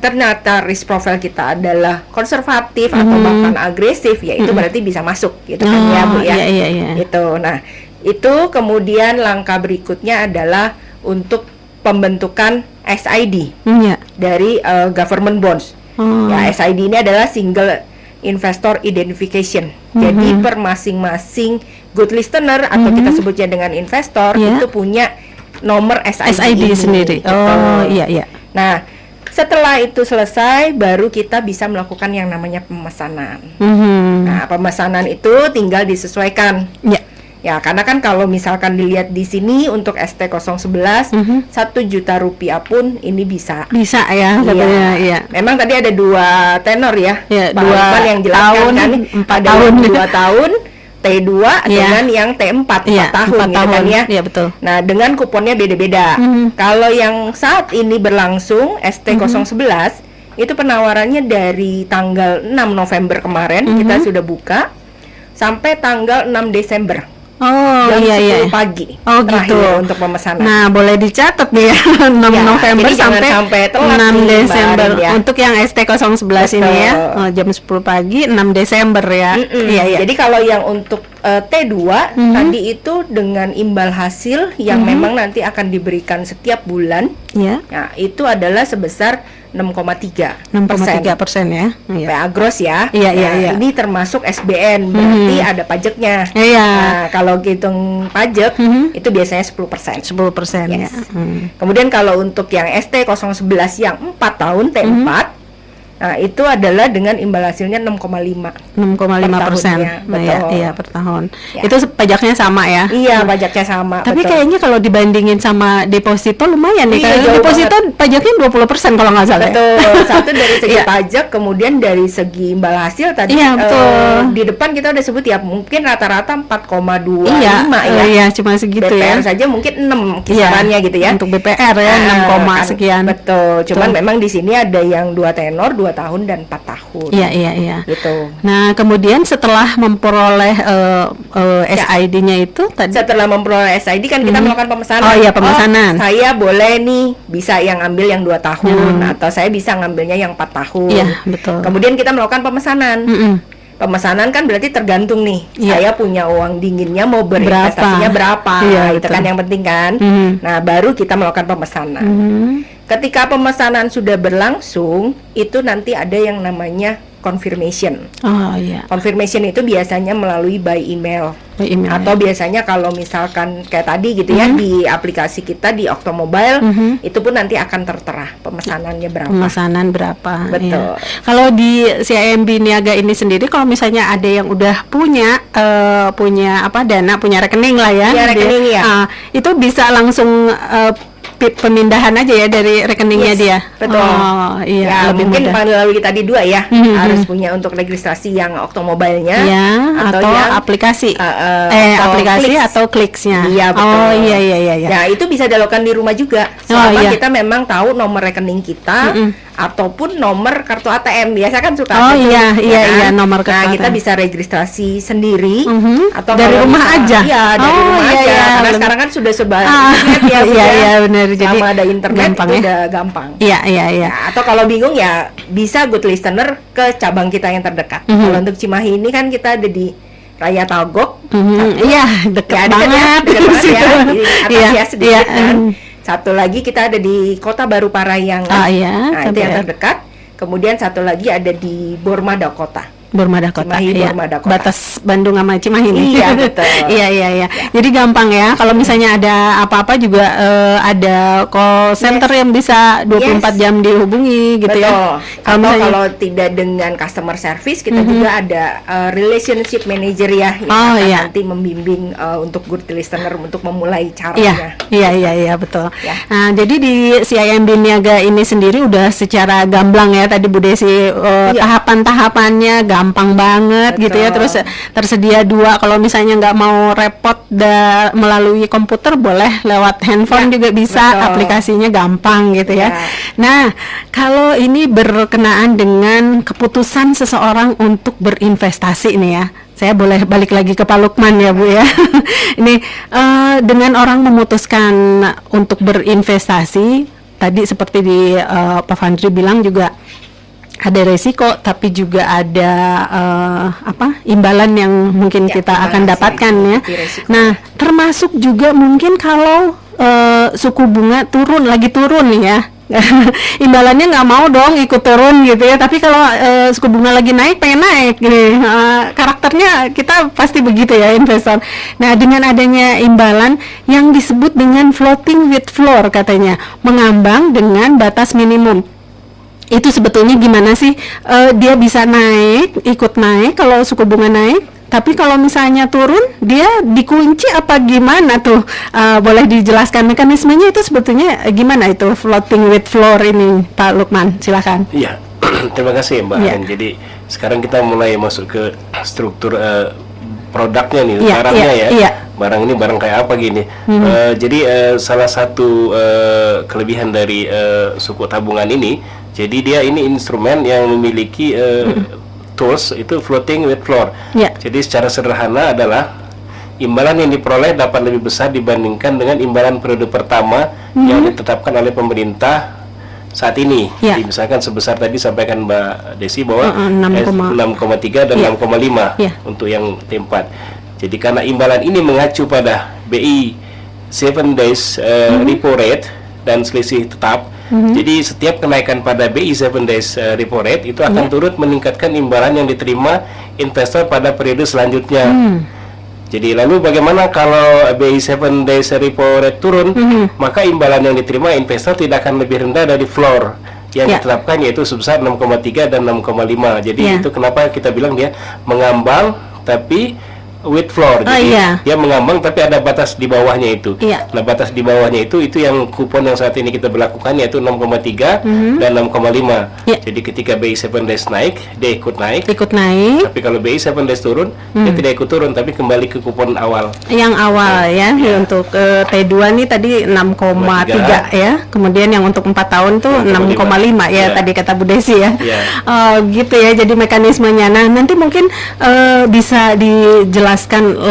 ternyata risk profile kita adalah konservatif atau bahkan agresif, ya itu berarti bisa masuk gitu kan ya, Bu ya. Gitu. Nah, itu kemudian langkah berikutnya adalah untuk pembentukan SID dari government bonds. Ya, SID ini adalah single investor identification. Jadi per masing-masing good listener atau kita sebutnya dengan investor itu punya nomor SID ini. sendiri. Betul. Oh, iya iya. Nah, setelah itu selesai, baru kita bisa melakukan yang namanya pemesanan. Nah, pemesanan itu tinggal disesuaikan. Ya. Ya, karena kan kalau misalkan dilihat di sini untuk ST011 Rp1.000.000 pun ini bisa. Bisa ya katanya. Iya. Memang tadi ada 2 tenor ya. Ya, Pak 2 Lukman yang jelaskan tahun, kan 4 ada tahun. 2 tahun T2 dengan yang T4 4 tahun 4 gitu tahun kan ya. Iya betul. Nah, dengan kuponnya beda-beda. Kalau yang saat ini berlangsung ST011 itu penawarannya dari tanggal 6 November kemarin kita sudah buka sampai tanggal 6 Desember. Oh jam iya 10 pagi. Oh terakhir gitu. untuk pemesanan. Nah, boleh dicatat nih ya 6 Ya, November jadi jangan sampai sampai telat 6 nih, Mbak Desember Arin, ya. untuk yang ST011 ini ya. Betul. Jam 10 pagi 6 Desember ya. Iya iya. Jadi kalau yang untuk T2 tadi itu dengan imbal hasil yang memang nanti akan diberikan setiap bulan. Iya. Nah, itu adalah sebesar 6,3%. 6,3% ya. Iya. PA gross ya. Iya, iya, Nah, iya. Ini termasuk SBN, berarti ada pajaknya. Iya. Nah, kalau hitung pajak itu biasanya 10%. 10% ya. Yes. Kemudian kalau untuk yang ST011 yang 4 tahun T4, nah itu adalah dengan imbal hasilnya 6,5. 6,5%. tahunnya, Nah, iya, betul. iya per tahun. Ya. Itu pajaknya sama ya. Iya, pajaknya sama. Tapi betul. kayaknya kalau dibandingin sama deposito lumayan nih. Iya, Kalau jauh deposito pajaknya 20% kalau nggak salah. Ya? Betul, satu dari segi Iya. pajak, kemudian dari segi imbal hasil tadi Iya, betul. di depan kita udah sebut ya mungkin rata-rata 4,25 Iya, ya. iya cuma segitu BPR ya. saja mungkin 6 kisarannya gitu ya. Untuk BPR ya 6, Kan, sekian. Betul. Cuman Betul. memang di sini ada yang 2 tenor, 2 tahun dan 4 tahun. Iya, iya, iya. Gitu. Nah, kemudian setelah memperoleh Ya. SID-nya itu tadi Setelah memperoleh SID kan kita melakukan pemesanan. Oh iya, pemesanan. Saya boleh nih bisa yang ambil yang 2 tahun atau saya bisa ngambilnya yang 4 tahun. Iya, betul. Kemudian kita melakukan pemesanan. Mm-mm. Pemesanan kan berarti tergantung nih. Iya. Saya punya uang dinginnya mau berinvestasinya berapa. Iya, Itu betul. kan yang penting kan. Nah, baru kita melakukan pemesanan. Ketika pemesanan sudah berlangsung, itu nanti ada yang namanya confirmation. Oh iya, Confirmation itu biasanya melalui by email. by email. Atau biasanya kalau misalkan kayak tadi gitu ya di aplikasi kita di Oktomobile itu pun nanti akan tertera pemesanannya berapa. Pemesanan berapa? Betul. Iya. Kalau di CIMB Niaga ini sendiri, kalau misalnya ada yang udah punya dana, punya rekening lah ya, Iya, rekening, ya. Itu bisa langsung pemindahan aja ya dari rekeningnya Yes, dia. betul. Oh iya, Ya lebih mungkin mudah. melalui tadi 2 ya harus punya untuk registrasi yang Oktomobile-nya Ya, atau yang aplikasi, atau aplikasi Clicks. atau Clicks-nya. Iya, betul. Oh iya iya iya. Iya. Nah, itu bisa dilakukan di rumah juga. Oh, Selama iya. kita memang tahu nomor rekening kita ataupun nomor kartu ATM. Biasa kan suka Oh, ada tuh, iya, ya iya, kan? iya, nomor kartu Nah, kita ATM. bisa registrasi sendiri atau Dari kalau rumah aja? Iya, dari Oh, rumah iya, aja. iya, Karena lebih- sekarang kan sudah sebar Ah, internet ya, Bu, iya, ya. iya, benar. Jadi Selama ada internet gampang itu ya. udah gampang. Iya iya iya. Nah, atau kalau bingung ya bisa good listener ke cabang kita yang terdekat. Kalau untuk Cimahi ini kan kita ada di Raya Talgok. Iya, dekat Ya, banget. dekat banget situ. ya, di atas Iya, ya sedikit iya, kan. Satu lagi kita ada di Kota Baru Parahyangan. Ah, iya, Nah, itu yang KBR. terdekat. Kemudian satu lagi ada di Borma Dakota. Borma Dakota, Cimahi, iya. Borma Dakota. Batas Bandung sama Cimahi nih. Iya, betul. Iya iya iya. Jadi gampang ya. Kalau misalnya ada apa-apa juga ada call center yang bisa 24 Yes. jam dihubungi gitu Betul. ya. Atau misalnya- kalau tidak dengan customer service, kita juga ada relationship manager ya yang Oh, akan iya. nanti membimbing untuk good listener untuk memulai Iya, caranya. iya, betul. Ya. Nah, jadi di CIMB Niaga ini sendiri udah secara gamblang ya tadi Bu Desi Iya. tahapan-tahapannya gampang banget gitu ya. Betul. Terus tersedia 2 kalau misalnya nggak mau repot melalui komputer boleh lewat handphone Ya, juga bisa, betul. aplikasinya gampang gitu ya. Ya. Nah, kalau ini berkenaan dengan keputusan seseorang untuk berinvestasi nih ya. Saya boleh balik lagi ke Pak Lukman ya Bu ya. Ini dengan orang memutuskan untuk berinvestasi, tadi seperti di Pak Fandri bilang juga ada resiko, tapi juga ada imbalan yang mungkin Ya, kita akan imbalan dapatkan sih, ya. tapi resiko. Nah, termasuk juga mungkin kalau suku bunga lagi turun nih ya. imbalannya nggak mau dong ikut turun gitu ya. Tapi kalau suku bunga lagi naik pengen naik gini. Karakternya kita pasti begitu ya investor. Nah, dengan adanya imbalan yang disebut dengan floating with floor katanya, mengambang dengan batas minimum. Itu sebetulnya gimana sih? Dia bisa naik, ikut naik kalau suku bunga naik. Tapi kalau misalnya turun, dia dikunci apa gimana tuh? Boleh dijelaskan mekanismenya itu sebetulnya gimana itu floating with floor ini, Pak Lukman? Silakan. Iya, terima kasih Mbak. Iya. Jadi sekarang kita mulai masuk ke struktur produknya nih, Iya, barangnya iya, ya. iya. Barang ini barang kayak apa gini. Jadi salah satu kelebihan dari suku tabungan ini, jadi dia ini instrumen yang memiliki tools itu floating with floor. Ya. Jadi secara sederhana adalah imbalan yang diperoleh dapat lebih besar dibandingkan dengan imbalan periode pertama yang ditetapkan oleh pemerintah saat ini. Ya. Jadi misalkan sebesar tadi sampaikan Mbak Desi bahwa 6,3 dan Ya. 6,5 Ya. untuk yang T4. Jadi karena imbalan ini mengacu pada BI 7 days repo rate dan selisih tetap. Jadi setiap kenaikan pada BI 7 days repo rate itu akan turut meningkatkan imbalan yang diterima investor pada periode selanjutnya. Jadi lalu bagaimana kalau BI 7 days repo rate turun, maka imbalan yang diterima investor tidak akan lebih rendah dari floor yang Ya. ditetapkan, yaitu sebesar 6,3 dan 6,5. Jadi Ya. itu kenapa kita bilang dia mengambang tapi with floor. Jadi iya. dia mengambang tapi ada batas di bawahnya itu. Iya. Nah, batas di bawahnya itu yang kupon yang saat ini kita berlakukan, yaitu 6,3 dan 6,5. Iya. Jadi ketika BI 7 days naik, dia ikut naik. Ikut naik Tapi kalau BI 7 days turun, dia tidak ikut turun tapi kembali ke kupon awal. yang awal ya. Ya. Untuk T2 nih tadi 6,3 ya. Kemudian yang untuk 4 tahun tuh 6,5 ya, Ya. tadi kata Bu Desi ya. Ya. Gitu ya, jadi mekanismenya. Nah, nanti mungkin bisa dijelaskan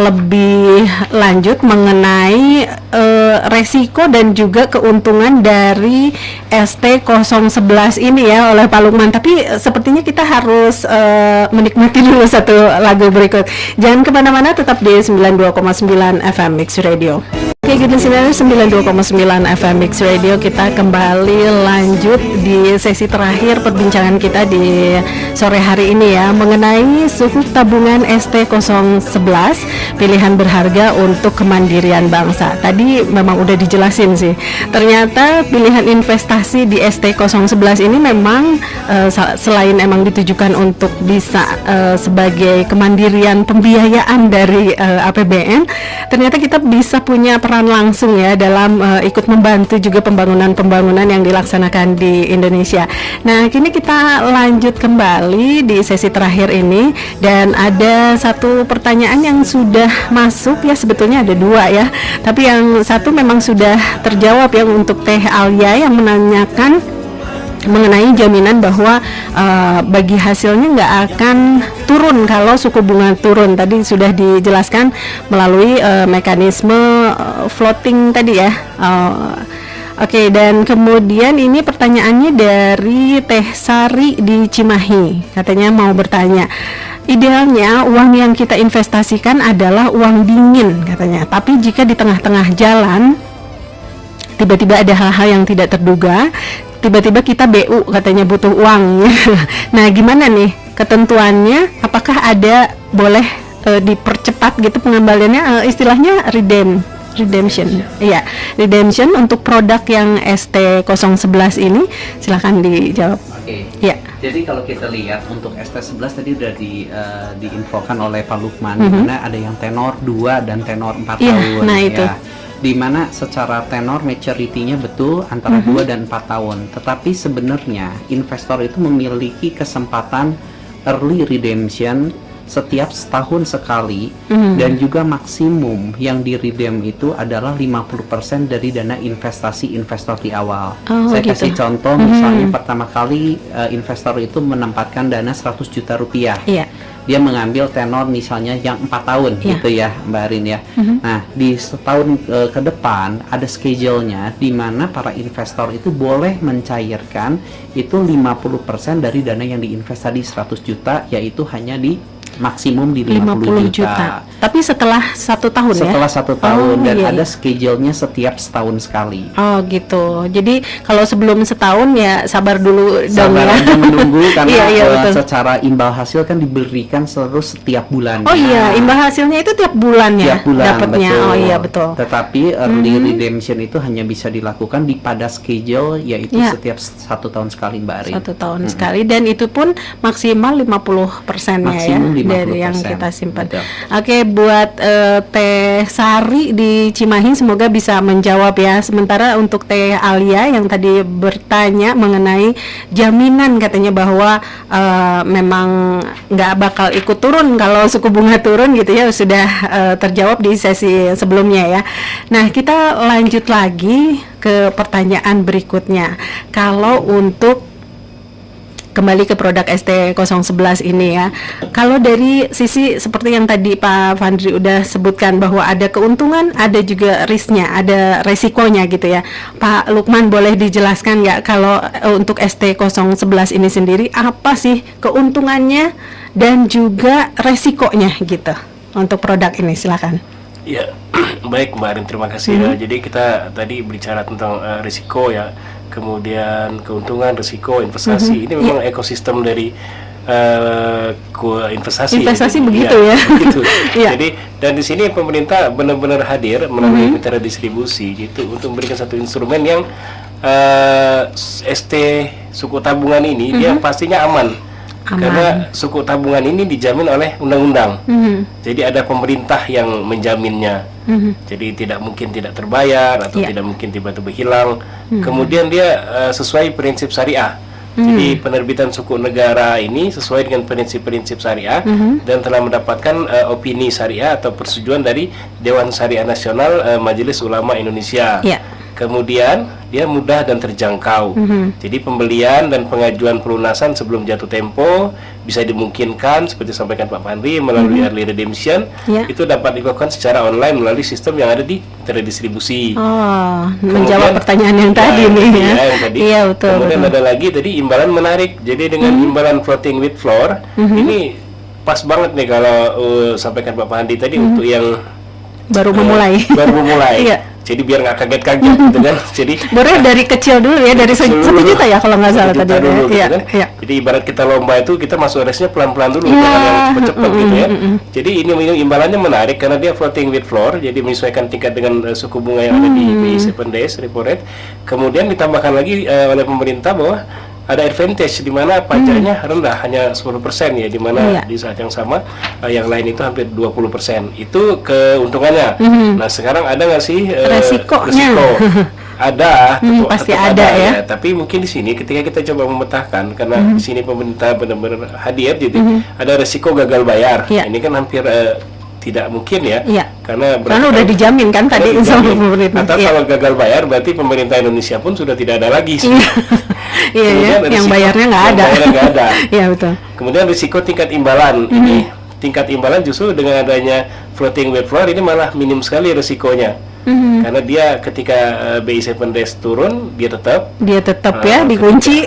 lebih lanjut mengenai resiko dan juga keuntungan dari ST011 ini ya oleh Pak Lukman. Tapi sepertinya kita harus menikmati dulu satu lagu berikut. Jangan kemana-mana, tetap di 92,9 FM Mix Radio. Oke, gitu listener, 92,9 FM Mix Radio. Kita kembali lanjut di sesi terakhir perbincangan kita di sore hari ini ya, mengenai sukuk tabungan ST011, pilihan berharga untuk kemandirian bangsa. Tadi memang udah dijelasin sih. Ternyata pilihan investasi di ST011 ini memang selain emang ditujukan untuk bisa sebagai kemandirian pembiayaan dari APBN, ternyata kita bisa punya peran langsung ya dalam ikut membantu juga pembangunan yang dilaksanakan di Indonesia. Nah, kini kita lanjut kembali di sesi terakhir ini, dan ada satu pertanyaan yang sudah masuk ya, sebetulnya ada dua ya, tapi yang satu memang sudah terjawab ya, untuk Teh Alia yang menanyakan mengenai jaminan bahwa bagi hasilnya nggak akan turun kalau suku bunga turun. Tadi sudah dijelaskan melalui mekanisme floating tadi ya. Oke, dan kemudian ini pertanyaannya dari Teh Sari di Cimahi, katanya mau bertanya, idealnya uang yang kita investasikan adalah uang dingin katanya, tapi jika di tengah-tengah jalan tiba-tiba ada hal-hal yang tidak terduga, tiba-tiba kita BU katanya butuh uang. Nah, gimana nih ketentuannya? Apakah ada boleh dipercepat gitu pengembaliannya, istilahnya redemption. Iya, redemption untuk produk yang ST011 ini, silahkan dijawab. Oke. Ya. Jadi kalau kita lihat untuk ST11 tadi udah diinfokan oleh Pak Lukman, di mana ada yang tenor 2 dan tenor 4 Iya, tahun. nah itu. Ya. Di mana secara tenor maturity-nya betul antara 2 dan 4 tahun. Tetapi sebenarnya investor itu memiliki kesempatan early redemption setiap setahun sekali, dan juga maksimum yang di redeem itu adalah 50% dari dana investasi investor di awal. Saya gitu. kasih contoh, misalnya pertama kali investor itu menempatkan dana 100 juta rupiah. Iya. Dia mengambil tenor misalnya yang 4 tahun gitu ya Mbak Arin ya. Nah, di setahun ke depan ada schedule-nya di mana para investor itu boleh mencairkan itu 50% dari dana yang diinvest tadi 100 juta, yaitu hanya di maksimum di 50 juta. Tapi setelah 1 tahun ya? Setelah 1 tahun, dan iya, ada iya. schedule-nya setiap setahun sekali. Oh gitu. Jadi kalau sebelum setahun ya sabar dulu dong Sabar ya. aja menunggu karena Iya, iya, betul. secara imbal hasil kan diberikan terus setiap bulan. Oh iya, imbal hasilnya itu tiap bulan ya Tiap bulan, dapatnya. betul. Oh iya betul. Tetapi early redemption itu hanya bisa dilakukan pada schedule, yaitu Ya. setiap 1 tahun sekali, Mbak Arin. 1 tahun sekali, dan itu pun maksimal 50%-nya ya Maksimum 50%. dari yang kita simpan. Betul. Oke, buat Teh Sari di Cimahi semoga bisa menjawab ya. Sementara untuk Teh Alia yang tadi bertanya mengenai jaminan, katanya bahwa memang nggak bakal ikut turun kalau suku bunga turun gitu ya, sudah terjawab di sesi sebelumnya ya. Nah, kita lanjut lagi ke pertanyaan berikutnya. Kalau untuk kembali ke produk ST011 ini ya, kalau dari sisi seperti yang tadi Pak Fandri udah sebutkan bahwa ada keuntungan, ada juga risknya, ada resikonya gitu ya. Pak Lukman, boleh dijelaskan nggak kalau untuk ST011 ini sendiri apa sih keuntungannya dan juga resikonya gitu untuk produk ini? Silakan. Ya, baik Mbak Arin, terima kasih ya. Jadi kita tadi berbicara tentang risiko ya, kemudian keuntungan, risiko, investasi. Ini memang ekosistem dari investasi. Investasi Jadi, begitu ya. Begitu. Iya. Jadi dan di sini pemerintah benar-benar hadir melalui mitra distribusi gitu untuk memberikan satu instrumen yang ST suku tabungan ini dia pastinya aman. Karena suku tabungan ini dijamin oleh undang-undang. Jadi ada pemerintah yang menjaminnya. Jadi tidak mungkin tidak terbayar atau tidak mungkin tiba-tiba hilang. Kemudian dia sesuai prinsip syariah. Jadi penerbitan suku negara ini sesuai dengan prinsip-prinsip syariah dan telah mendapatkan opini syariah atau persetujuan dari Dewan Syariah Nasional Majelis Ulama Indonesia. Kemudian dia mudah dan terjangkau. Jadi pembelian dan pengajuan pelunasan sebelum jatuh tempo bisa dimungkinkan seperti sampaikan Pak Fandri melalui early redemption. Itu dapat dilakukan secara online melalui sistem yang ada di terdistribusi. Menjawab pertanyaan yang tadi nih ya. Yang tadi. Iya, betul. Kemudian ada lagi tadi imbalan menarik. Jadi dengan imbalan floating with floor ini pas banget nih kalau sampaikan Pak Fandri tadi untuk yang baru memulai. Baru memulai. Iya. Jadi biar nggak kaget-kaget gitu kan. Jadi boleh dari kecil dulu ya, dari 1 juta ya kalau nggak salah tadi. Dulu, gitu Iya, kan. iya. Jadi ibarat kita lomba itu kita masuk race-nya pelan-pelan dulu, jangan yang cepet-cepet gitu ya. Jadi ini imbalannya menarik karena dia floating with floor, jadi menyesuaikan tingkat dengan suku bunga yang ada di BI 7 days repo rate. Kemudian ditambahkan lagi oleh pemerintah bahwa ada advantage di mana pajaknya rendah, hanya 10% ya, di mana di saat yang sama yang lain itu hampir 20%. Itu keuntungannya. Nah, sekarang ada nggak sih resiko? Ada, pasti ada ya. Tapi mungkin di sini ketika kita coba memetakan, karena di sini pemerintah benar-benar hadir, jadi ada resiko gagal bayar. Ini kan hampir tidak mungkin ya, karena udah dijamin kan tadi sama pemerintah. Atau kalau gagal bayar berarti pemerintah Indonesia pun sudah tidak ada lagi. Iya, yang bayarnya nggak ada. Iya, betul. Kemudian risiko tingkat imbalan ini, tingkat imbalan justru dengan adanya floating with floor ini malah minim sekali risikonya. Karena dia ketika BI 7 days turun dia tetap ya dikunci.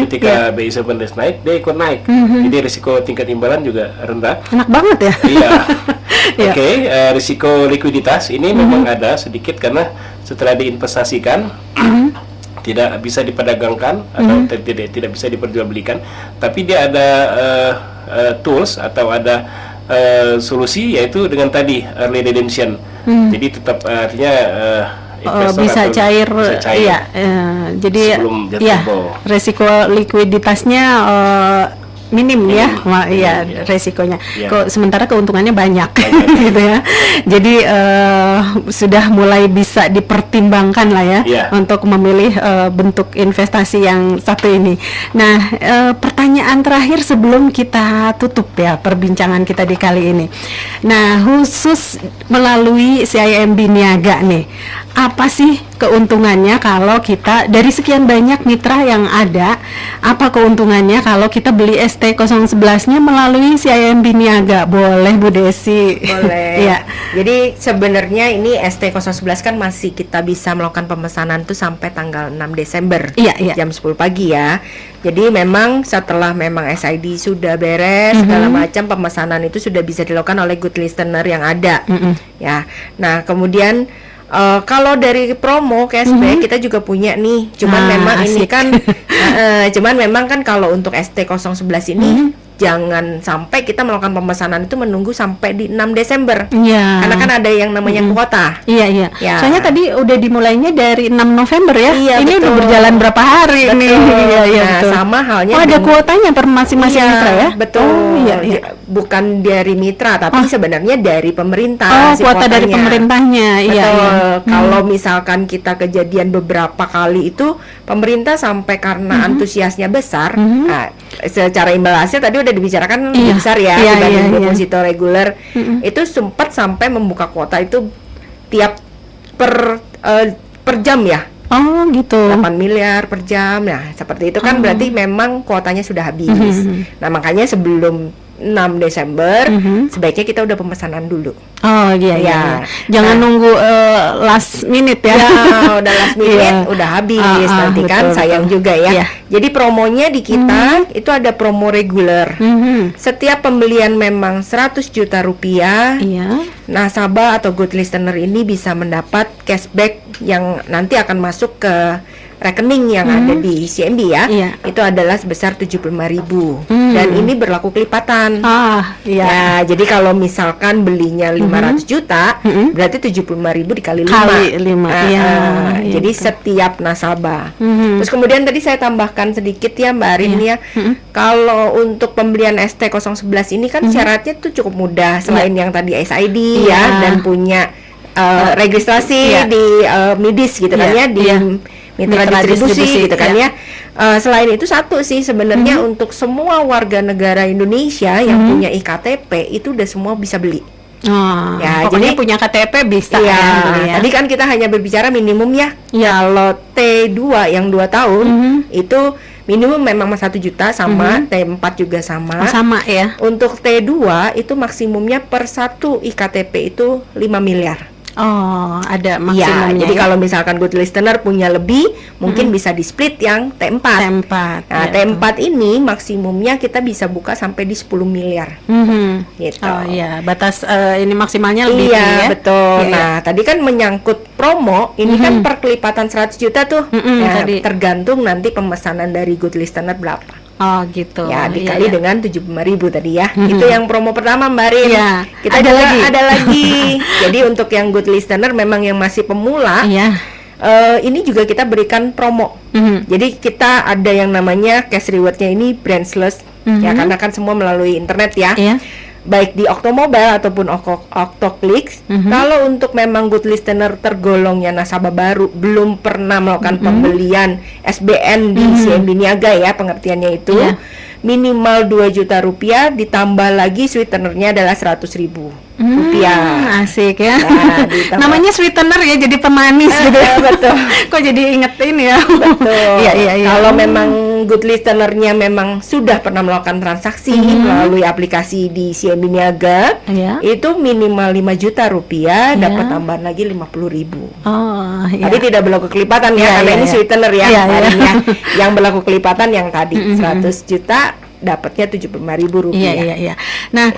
Ketika BI 7 days naik dia ikut naik. Jadi risiko tingkat imbalan juga rendah. Enak banget ya. Iya. Oke, risiko likuiditas ini memang ada sedikit karena setelah diinvestasikan tidak bisa diperdagangkan atau tidak bisa diperjualbelikan, tapi dia ada tools atau ada solusi, yaitu dengan tadi early redemption. Jadi tetap artinya bisa cair. Iya, jadi resiko likuiditasnya minim ya, resikonya. Sementara keuntungannya banyak, gitu ya. Jadi sudah mulai bisa dipertimbangkan lah ya, untuk memilih bentuk investasi yang satu ini. Nah, pertanyaan terakhir sebelum kita tutup ya perbincangan kita di kali ini. Nah, khusus melalui CIMB Niaga nih, apa sih keuntungannya kalau kita dari sekian banyak mitra yang ada, apa keuntungannya kalau kita beli ST011-nya melalui CIMB Niaga? Boleh Bu Desi? Boleh. Iya. Jadi sebenarnya ini ST011 kan masih kita bisa melakukan pemesanan tuh sampai tanggal 6 Desember. Iya, iya. Jam 10 pagi ya. Jadi memang setelah memang SID sudah beres segala macam, pemesanan itu sudah bisa dilakukan oleh good listener yang ada. Ya. Nah, kemudian kalau dari promo cashback kita juga punya nih. Cuman memang ini asik. kan cuman memang kan kalau untuk ST011 ini jangan sampai kita melakukan pemesanan itu menunggu sampai di 6 Desember. Iya. Karena kan ada yang namanya kuota. Iya, iya. Ya. Soalnya tadi udah dimulainya dari 6 November ya. Iya, Ini udah betul. berjalan berapa hari nih? Iya, iya, Nah, betul. sama halnya Oh, ada dengan- kuotanya per masing-masing Iya, mitra ya? betul. Oh, iya, iya. Bukan dari mitra, tapi sebenarnya dari pemerintah. Oh, si kuota dari kuotanya. pemerintahnya. Iya, Betul. iya. Kalau misalkan kita kejadian beberapa kali itu pemerintah sampai karena antusiasnya besar, nah, secara imbal hasil tadi udah dibicarakan lebih Iya. besar ya Iya, dibanding iya, iya. deposito reguler. Itu sempat sampai membuka kuota itu tiap per jam ya. Oh, gitu. 8 miliar per jam. Nah, seperti itu kan berarti memang kuotanya sudah habis. Nah, makanya sebelum 6 Desember sebaiknya kita udah pemesanan dulu. Oh, iya, iya. Iya. Jangan nunggu last minute ya. Ya, udah last minute, Iya. udah habis. Nanti betul, kan sayang betul. juga ya. Iya. Jadi promonya di kita itu ada promo reguler. Setiap pembelian memang 100 juta rupiah, Iya. nasabah atau good listener ini bisa mendapat cashback yang nanti akan masuk ke rekening yang ada di CIMB ya. Iya. Itu adalah sebesar 75.000 Hmm. dan ini berlaku kelipatan. Ah, iya. Ya, jadi kalau misalkan belinya 500 juta, berarti 75.000 dikali 5. Kali 5, iya, iya, Jadi betul. setiap nasabah. Terus kemudian tadi saya tambahkan sedikit ya Mbak Arin ya. Kalau untuk pembelian ST011 ini kan syaratnya tuh cukup mudah selain yang tadi SID Iya. ya dan punya registrasi iya. di MIDIS gitu kan Iya, ya di iya. mitra Mitra distribusi distribusi, gitu kan iya. ya. Selain itu satu sih sebenarnya untuk semua warga negara Indonesia yang punya iktp itu udah semua bisa beli. Oh, Ya, pokoknya jadi- punya KTP bisa Iya, ya, beli ya. tadi kan kita hanya berbicara minimum ya. Iya. Kalau T2 yang 2 tahun itu minimum memang 1 juta sama, T4 juga sama. Oh, sama ya. Untuk T2 itu maksimumnya per satu iktp itu 5 miliar. Oh, ada Ya, maksimumnya. jadi ya? kalau misalkan good listener punya lebih, mungkin bisa di split yang T4. T4. Nah, ya, T4 ini maksimumnya kita bisa buka sampai di 10 miliar. Gitu. Oh iya, batas ini maksimalnya lebih Iya, tinggi ya. betul. Iya, Nah, tadi kan menyangkut promo, ini kan perkelipatan 100 juta tuh. Nah, tadi. tergantung nanti pemesanan dari good listener berapa. Oh gitu. Ya, Iya, dikali iya. dengan 75.000 tadi ya. Itu yang promo pertama, Mbak Rin. Iya. Kita Ada juga lagi? ada lagi. Jadi untuk yang good listener memang yang masih pemula, Iya. ini juga kita berikan promo. Jadi kita ada yang namanya cash rewardnya ini branchless, ya karena kan semua melalui internet ya. Iya. Baik di Oktomobile ataupun Oktoklik. Kalau untuk memang good listener tergolongnya nasabah baru belum pernah melakukan pembelian SBN di CIMB Niaga ya, pengertiannya itu Iya. minimal 2 juta rupiah ditambah lagi sweetenernya adalah 100.000 rupiah. Asik ya. Nah, ditambah- Namanya sweetener ya, jadi pemanis gitu. Betul. Kok jadi ingetin ya? Betul. Iya, iya, iya. Kalau memang good listenernya memang sudah pernah melakukan transaksi melalui aplikasi di CIMB Niaga, Iya. itu minimal 5 juta rupiah, Iya. dapat tambahan lagi 50.000. Oh, iya. Tapi tidak berlaku kelipatan Iya, ya, karena iya, ini iya. sweetener ya, Iya, Mbak iya. Arin ya. Yang berlaku kelipatan yang tadi 100 juta dapatnya 75.000 Iya, rupiah. iya, iya. Nah,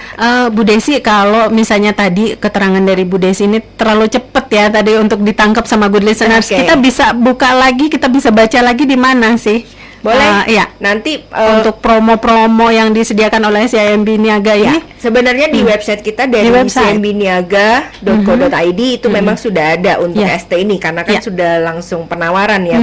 Bu Desi, kalau misalnya tadi keterangan dari Bu Desi ini terlalu cepet ya tadi untuk ditangkap sama good listeners, Oke. kita bisa buka lagi, kita bisa baca lagi di mana sih? Boleh. Iya. Nanti Untuk promo-promo yang disediakan oleh CIMB Niaga ini. sebenarnya di website kita dari Di website. cmbniaga.co.id itu memang sudah ada untuk Iya. ST ini karena kan Iya. sudah langsung penawaran ya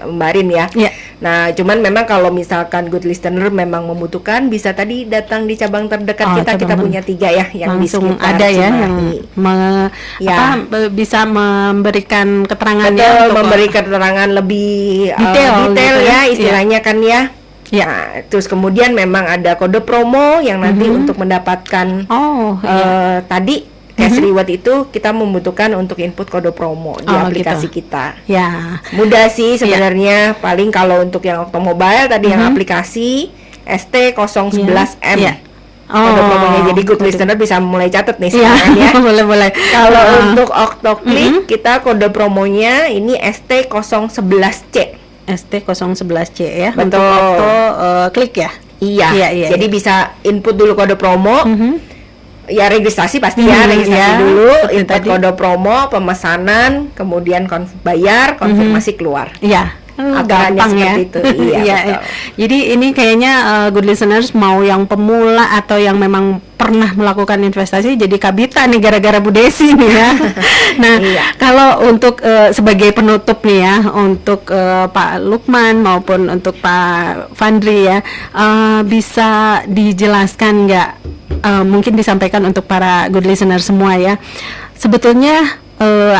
Mbak Rin ya. Iya. Nah, cuman memang kalau misalkan good listener memang membutuhkan bisa tadi datang di cabang terdekat Oh, kita. Kita cabang punya 3 ya yang langsung di sekitar ada ya yang Cimahi. Ya. bisa memberikan keterangannya Betul, untuk memberi keterangan lebih Detail detail gitu ya ya. istilahnya kan ya. Iya. Nah, terus kemudian memang ada kode promo yang nanti untuk mendapatkan Oh, iya. tadi cash reward itu kita membutuhkan untuk input kode promo di aplikasi kita. Ya. Mudah sih sebenarnya. Paling kalau untuk yang Oktomobile tadi yang aplikasi ST011M. Kode promonya, jadi good listener bisa mulai catat nih sekarang ya. Boleh. Kalau untuk OktoKlik kita kode promonya ini ST011C. ST011C ya. Betul. Untuk OktoKlik ya. Iya. Jadi bisa input dulu kode promo. Ya registrasi pasti registrasi ya. dulu, Itu input tadi. kode promo, pemesanan, kemudian bayar, konfirmasi keluar. Iya. Aturannya Gampang ya. seperti itu. Iya, betul. Jadi ini kayaknya good listeners mau yang pemula atau yang memang pernah melakukan investasi jadi kabita nih gara-gara Bu Desi nih ya. Nah, kalau untuk sebagai penutup nih ya untuk Pak Lukman maupun untuk Pak Fandri ya, bisa dijelaskan nggak, mungkin disampaikan untuk para good listener semua ya, sebetulnya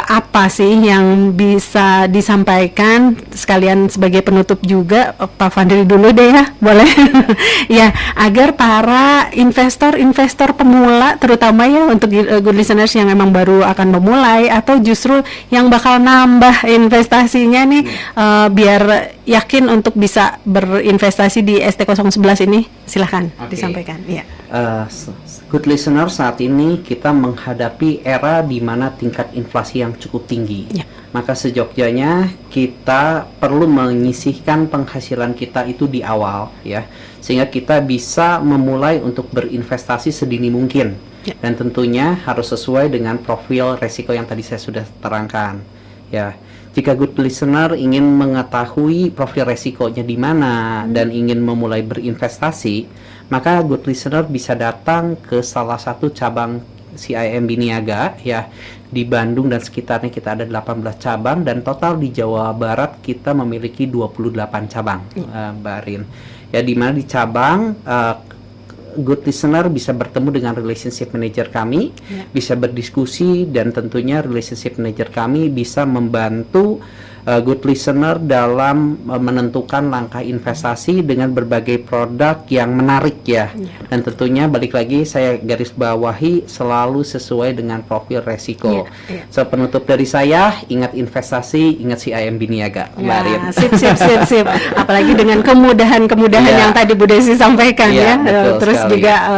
apa sih yang bisa disampaikan sekalian sebagai penutup juga, Pak Fandri dulu deh ya, boleh? Ya, agar para investor pemula terutama ya untuk good listeners yang memang baru akan memulai atau justru yang bakal nambah investasinya nih, biar yakin untuk bisa berinvestasi di ST011 ini, silahkan disampaikan. Ya. Good listener, saat ini kita menghadapi era di mana tingkat inflasi yang cukup tinggi. Maka sejogjanya kita perlu menyisihkan penghasilan kita itu di awal ya, sehingga kita bisa memulai untuk berinvestasi sedini mungkin. Dan tentunya harus sesuai dengan profil resiko yang tadi saya sudah terangkan ya. Jika good listener ingin mengetahui profil resikonya di mana dan ingin memulai berinvestasi, maka good listener bisa datang ke salah satu cabang CIMB Niaga ya. Di Bandung dan sekitarnya kita ada 18 cabang, dan total di Jawa Barat kita memiliki 28 cabang, Mbak Rin. Ya, di mana di cabang good listener bisa bertemu dengan relationship manager kami, bisa berdiskusi, dan tentunya relationship manager kami bisa membantu good listener dalam menentukan langkah investasi dengan berbagai produk yang menarik ya. Dan tentunya balik lagi saya garis bawahi selalu sesuai dengan profil resiko. So penutup dari saya, ingat investasi, ingat CIMB Niaga. Sip. Apalagi dengan kemudahan-kemudahan yang tadi Bu Desi sampaikan ya. Terus sekali. Juga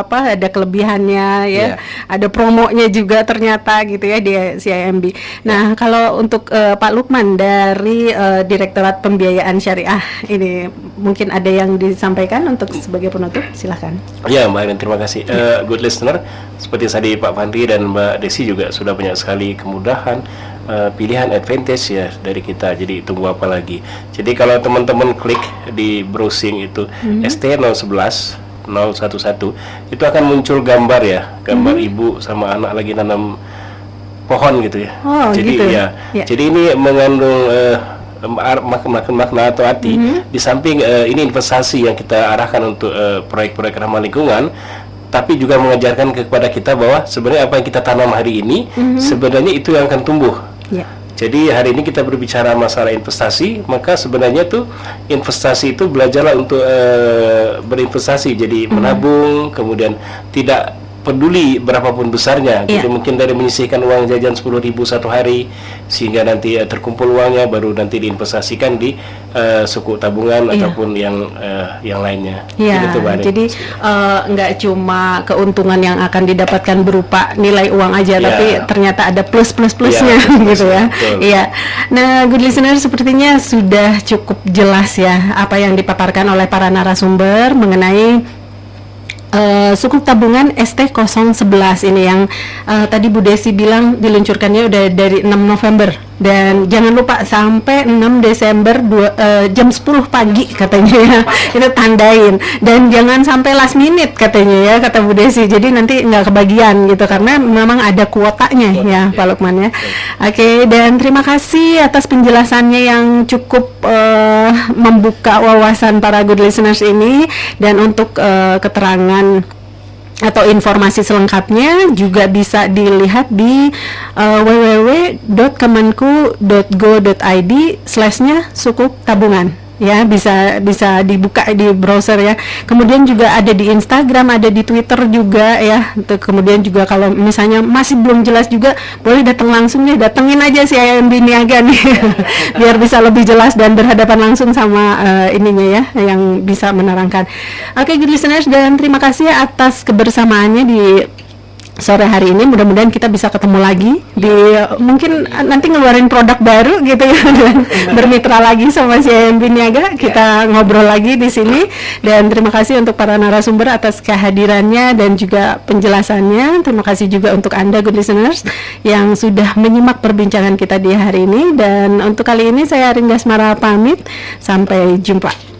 ada kelebihannya ya. Ada promonya juga ternyata gitu ya di CIMB. Nah, kalau untuk Pak Lukman dari Direktorat Pembiayaan Syariah ini, mungkin ada yang disampaikan untuk sebagai penutup, silahkan. Ya, Mbak Irin, terima kasih. Good listener, seperti tadi Pak Fandri dan Mbak Desi juga sudah banyak sekali kemudahan, pilihan advantage ya dari kita. Jadi tunggu apa lagi? Jadi kalau teman-teman klik di browsing itu ST011 itu akan muncul gambar ya, gambar ibu sama anak lagi nanam pohon gitu ya. Jadi gitu. Jadi ini mengandung makna atau arti di samping ini investasi yang kita arahkan untuk proyek-proyek ramah lingkungan, tapi juga mengajarkan kepada kita bahwa sebenarnya apa yang kita tanam hari ini sebenarnya itu yang akan tumbuh. Jadi hari ini kita berbicara masalah investasi, maka sebenarnya tuh investasi itu belajarlah untuk berinvestasi, jadi menabung, kemudian tidak peduli berapapun besarnya. Jadi mungkin dari menyisihkan uang jajan 10.000 satu hari sehingga nanti terkumpul uangnya baru nanti diinvestasikan di suku tabungan ataupun yang lainnya. Jadi nggak cuma keuntungan yang akan didapatkan berupa nilai uang aja, tapi ternyata ada plus-plusnya gitu ya. Iya. Nah, good listener, sepertinya sudah cukup jelas ya apa yang dipaparkan oleh para narasumber mengenai sukuk tabungan ST011 ini yang tadi Bu Desi bilang diluncurkannya udah dari 6 November, dan jangan lupa sampai 6 Desember jam 10 pagi katanya ya. Itu tandain, dan jangan sampai last minute katanya ya, kata Bu Desi, jadi nanti nggak kebagian gitu karena memang ada kuotanya ya Pak Lukman ya. Oke, dan terima kasih atas penjelasannya yang cukup membuka wawasan para good listeners ini, dan untuk keterangan atau informasi selengkapnya juga bisa dilihat di www.kemenku.go.id/sukuk tabungan ya, bisa dibuka di browser ya. Kemudian juga ada di Instagram, ada di Twitter juga ya. Kemudian juga kalau misalnya masih belum jelas juga, boleh datang langsung nih, datengin aja si IMB Niaga nih biar bisa lebih jelas dan berhadapan langsung sama ininya ya, yang bisa menerangkan. Oke, good listeners, dan terima kasih atas kebersamaannya di sore hari ini. Mudah-mudahan kita bisa ketemu lagi di mungkin nanti ngeluarin produk baru gitu ya, dan bermitra lagi sama si IMB Niaga. Kita ngobrol lagi di sini, dan terima kasih untuk para narasumber atas kehadirannya dan juga penjelasannya. Terima kasih juga untuk Anda good listeners yang sudah menyimak perbincangan kita di hari ini, dan untuk kali ini saya Rinda Asmara pamit, sampai jumpa.